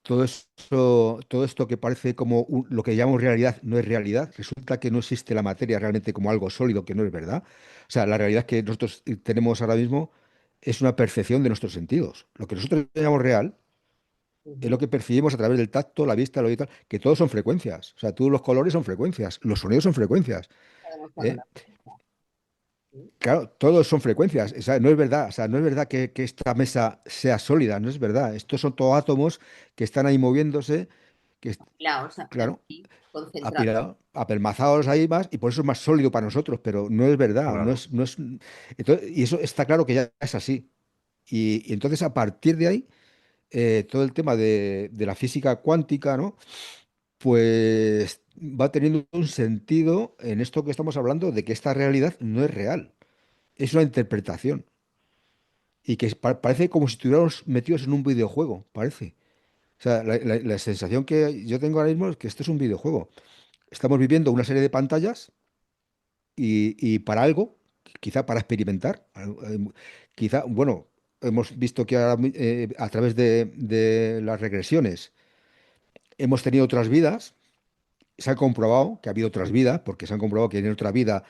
Todo eso, todo esto que parece como lo que llamamos realidad no es realidad. Resulta que no existe la materia realmente como algo sólido, que no es verdad. O sea, la realidad que nosotros tenemos ahora mismo es una percepción de nuestros sentidos. Lo que nosotros llamamos real es lo Ujú. que percibimos a través del tacto, la vista, lo y tal, que todos son frecuencias. O sea, todos los colores son frecuencias, los sonidos son frecuencias. Podemos ponerlo ¿Eh? así, ¿sí? Claro, todos son frecuencias. O sea, no es verdad. O sea, no es verdad que esta mesa sea sólida, no es verdad. Estos son todos átomos que están ahí moviéndose, que, Apilaos, claro, así, concentrados. apilado, apelmazados ahí más, y por eso es más sólido para nosotros, pero no es verdad, Claro. no es, y eso está claro que ya es así. Y entonces a partir de ahí, todo el tema de la física cuántica, ¿no? Pues va teniendo un sentido en esto que estamos hablando de que esta realidad no es real, es una interpretación. Y que parece como si estuviéramos metidos en un videojuego, parece. O sea, la sensación que yo tengo ahora mismo es que esto es un videojuego. Estamos viviendo una serie de pantallas y para algo, quizá para experimentar, quizá, bueno, hemos visto que ahora, a través de las regresiones hemos tenido otras vidas, se ha comprobado que ha habido otras vidas, porque se han comprobado que en otra vida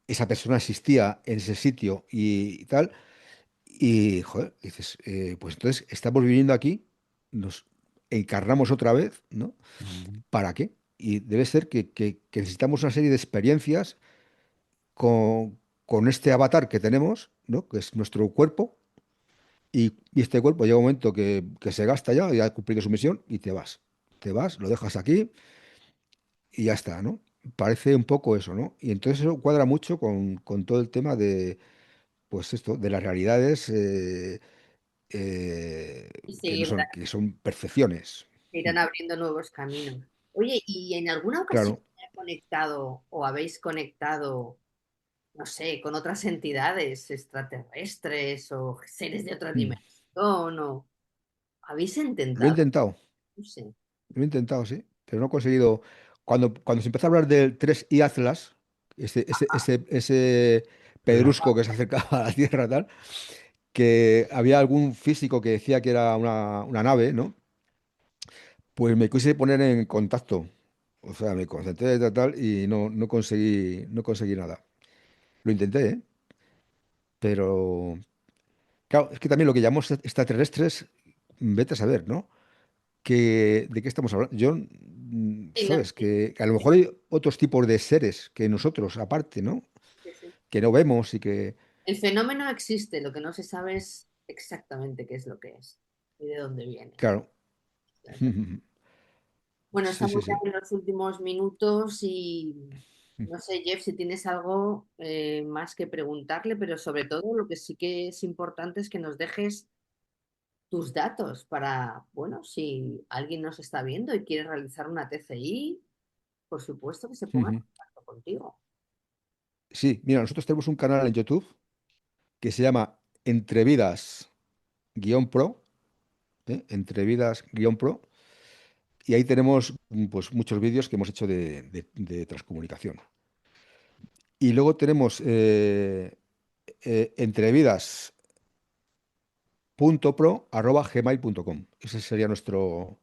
esa persona existía en ese sitio y tal, y joder, dices, pues entonces estamos viviendo aquí, nos encarnamos otra vez, ¿no? Mm. ¿Para qué? Y debe ser que necesitamos una serie de experiencias con este avatar que tenemos, ¿no? Que es nuestro cuerpo, y este cuerpo llega un momento que se gasta ya ha cumplido su misión y te vas. Te vas, lo dejas aquí y ya está, ¿no? Parece un poco eso, ¿no? Y entonces eso cuadra mucho con todo el tema de, pues esto, de las realidades Y que no seguir son, que son percepciones. se irán abriendo nuevos caminos. Oye, ¿y en alguna ocasión Claro. he conectado o habéis conectado, no sé, con otras entidades extraterrestres o seres de otra Mm. dimensión o habéis Lo he intentado? intentado. No sé. Lo he intentado, sí, pero no he conseguido. Cuando se empezó a hablar del 3i Atlas, ese Sí. pedrusco que se acercaba a la Tierra, tal, que había algún físico que decía que era una nave, ¿no? Pues me quise poner en contacto. O sea, me concentré tal, y no conseguí nada. Lo intenté, ¿eh? Pero, claro, es que también lo que llamamos extraterrestres, vete a saber, ¿no? ¿De qué estamos hablando? Yo, Sí, no, sabes, que a lo mejor hay otros tipos de seres que nosotros, aparte, ¿no? sí, sí. Que no vemos y que, El fenómeno existe, lo que no se sabe es exactamente qué es lo que es y de dónde viene. claro. Bueno, Sí, sí, estamos ya sí. en los últimos minutos y no sé, Jeff, si tienes algo más que preguntarle, pero sobre todo lo que sí que es importante es que nos dejes tus datos para, bueno, si alguien nos está viendo y quiere realizar una TCI, por supuesto que se ponga en contacto contigo. Sí, mira, nosotros tenemos un canal en YouTube que se llama Entrevidas-Pro, ¿eh? Entrevidas-Pro, y ahí tenemos pues muchos vídeos que hemos hecho de transcomunicación. Y luego tenemos entrevidas.pro@gmail.com. Ese sería nuestro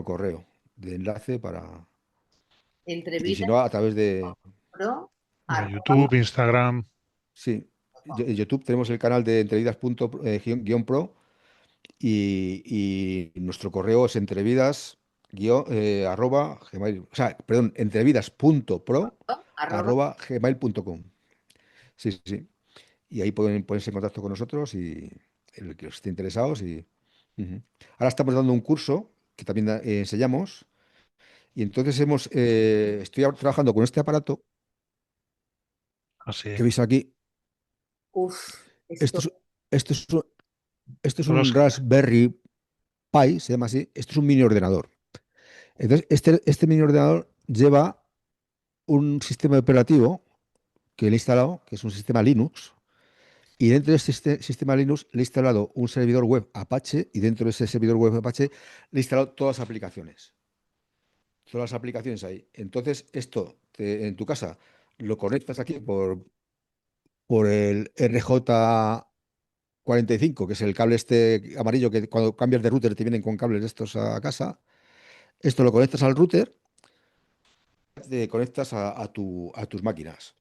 correo de enlace para. Y si Entrevistas no, a través de. pro De arroba YouTube, Instagram, Sí, com. en YouTube tenemos el canal de entrevidas.pro y nuestro correo es entrevidas @gmail, o sea, perdón, entrevidas.pro Arroba. arroba gmail.com. Sí, sí, sí. Y ahí pueden ponerse en contacto con nosotros y el que os esté interesados. Ujú. Ahora estamos dando un curso que también enseñamos y entonces estoy trabajando con este aparato así. que veis aquí. Uf, Esto esto. es, esto es, un- esto es Solo un es- Raspberry Pi, se llama así. Esto es un mini ordenador. Entonces, este mini ordenador lleva un sistema operativo que le he instalado, que es un sistema Linux, y dentro de este sistema Linux le he instalado un servidor web Apache, y dentro de ese servidor web Apache le he instalado todas las aplicaciones ahí. Entonces, esto en tu casa lo conectas aquí por el RJ 45, que es el cable este amarillo que cuando cambias de router te vienen con cables de estos a casa. Esto lo conectas al router, te conectas a tus máquinas,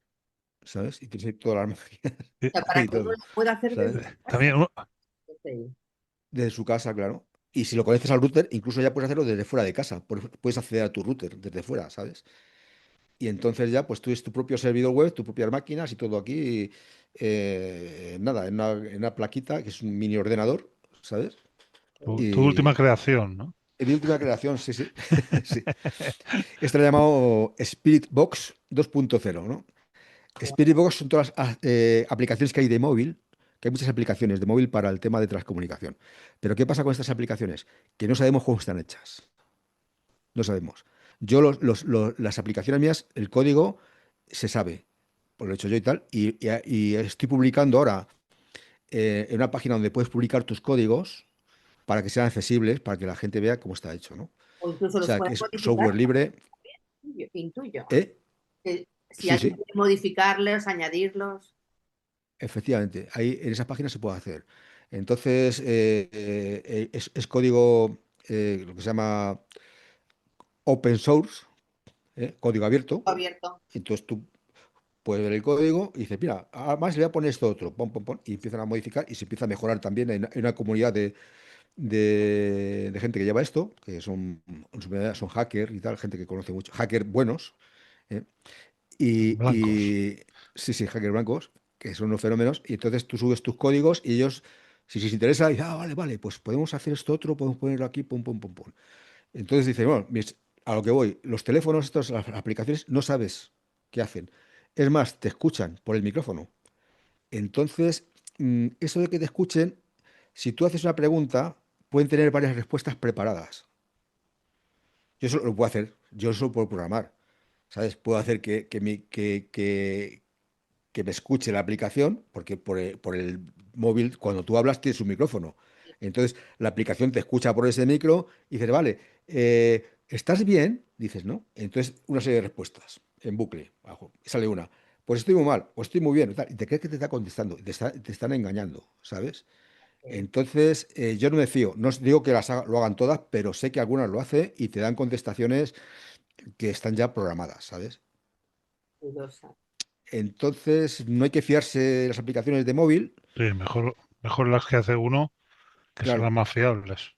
¿sabes? Y tienes ahí todas las máquinas O sea, para y que uno todo, lo pueda hacer ¿sabes? desde casa. También, Sí. Desde su casa, claro. Y si lo conectas al router, incluso ya puedes hacerlo desde fuera de casa. Puedes acceder a tu router desde fuera, ¿sabes? Y entonces ya, pues tú tienes tu propio servidor web, tus propias máquinas y todo aquí, nada, en una plaquita, que es un mini ordenador, ¿sabes? tu última Y creación, ¿no? en mi última creación, sí, sí. Sí. Esto lo he llamado Spirit Box 2.0, ¿no? Spirit Box son todas las aplicaciones que hay de móvil, que hay muchas aplicaciones de móvil para el tema de transcomunicación. Pero ¿qué pasa con estas aplicaciones? Que no sabemos cómo están hechas. No sabemos. Yo las aplicaciones mías, el código se sabe, pues lo he hecho yo y tal, y estoy publicando ahora en una página donde puedes publicar tus códigos para que sean accesibles, para que la gente vea cómo está hecho, ¿no? O O incluso los sea, pueden que es modificar, software libre. intuyo. ¿Eh? Si Sí, alguien sí, quiere modificarlos, añadirlos. efectivamente. Ahí en esa página se puede hacer. Entonces, es código, lo que se llama open source, código abierto. Abierto. Entonces tú puedes ver el código y dices, mira, además le voy a poner esto otro, pom, pom, pom, y empiezan a modificar y se empieza a mejorar también en una comunidad de gente que lleva esto, que en su mayoría son hackers y tal, gente que conoce mucho, hackers buenos, ¿eh? Blancos. Sí, sí, hackers blancos, que son unos fenómenos, y entonces tú subes tus códigos y ellos, si les interesa, dicen, vale, vale, pues podemos hacer esto otro, podemos ponerlo aquí, pum, pum, pum, pum. Entonces dicen, bueno, a lo que voy, los teléfonos, estos, las aplicaciones, no sabes qué hacen. Es más, te escuchan por el micrófono. Entonces, eso de que te escuchen, si tú haces una pregunta, pueden tener varias respuestas preparadas. Yo eso lo puedo hacer, yo eso lo puedo programar, ¿sabes? Puedo hacer que me escuche la aplicación, porque por el móvil, cuando tú hablas, tienes un micrófono. Entonces, la aplicación te escucha por ese micro y dices, vale, ¿estás bien? Dices, ¿no? Entonces, una serie de respuestas en bucle. Sale una. Pues estoy muy mal, o estoy muy bien, y te crees que te está contestando, te están engañando, ¿sabes? Entonces, yo no me fío. No os digo que lo hagan todas, pero sé que algunas lo hacen y te dan contestaciones que están ya programadas, ¿sabes? Dudosa. Entonces, no hay que fiarse de las aplicaciones de móvil. Sí, mejor las que hace uno, que son las Claro. más fiables.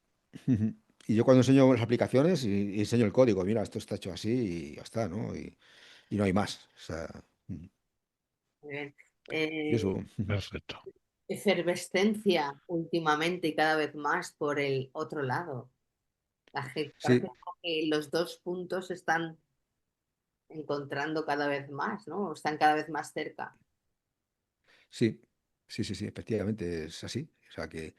Y yo cuando enseño las aplicaciones y enseño el código, mira, esto está hecho así y ya está, ¿no? Y no hay más. O sea, Muy bien. y Eh, eso. Perfecto. Efervescencia últimamente y cada vez más por el otro lado. La gente, parece Sí, como que los dos puntos se están encontrando cada vez más, ¿no? O están cada vez más cerca. sí, sí, sí, sí, efectivamente es así. O sea, que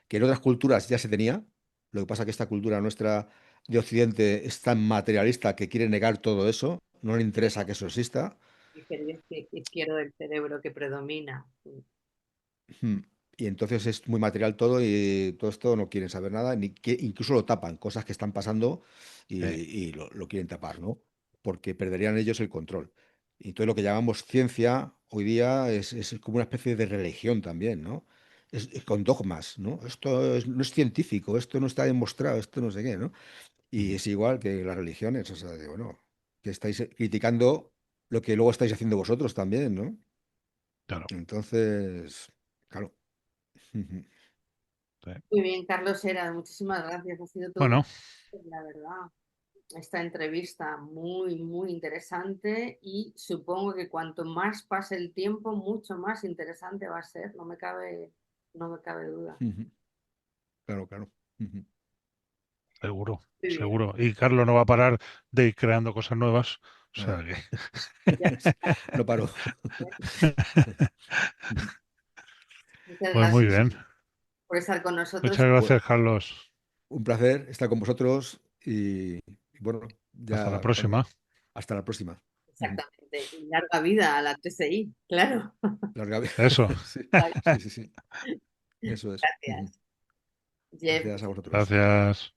en otras culturas ya se tenía. Lo que pasa es que esta cultura nuestra de Occidente es tan materialista que quiere negar todo eso. No le interesa que eso exista. Izquierdo del cerebro que predomina. Mm. Y entonces es muy material todo y todo esto no quieren saber nada, ni que incluso lo tapan, cosas que están pasando Sí, y lo quieren tapar, ¿no? Porque perderían ellos el control. Y todo lo que llamamos ciencia hoy día es como una especie de religión también, ¿no? Es con dogmas, ¿no? No es científico, esto no está demostrado, esto no sé qué, ¿no? Y ujú, es igual que las religiones, o sea, bueno, que estáis criticando lo que luego estáis haciendo vosotros también, ¿no? claro. Entonces, claro. Sí. Muy bien, Carlos Heras, muchísimas gracias. Ha sido todo, Bueno, la verdad, esta entrevista muy, muy interesante y supongo que cuanto más pase el tiempo, mucho más interesante va a ser. No me cabe duda. Claro, claro. seguro, Muy bien. seguro. Y Carlos no va a parar de ir creando cosas nuevas. O sea Nada. que, Ya No paro. muchas pues muy gracias bien. por estar con nosotros. Muchas Pues gracias, Carlos. un placer estar con vosotros y bueno, Hasta la ya próxima. hasta la próxima. Exactamente. Y larga vida a la TSI, claro. Larga vida. Eso. Sí, sí, sí, sí. Eso es. Gracias. Jeff. Gracias a vosotros. Gracias.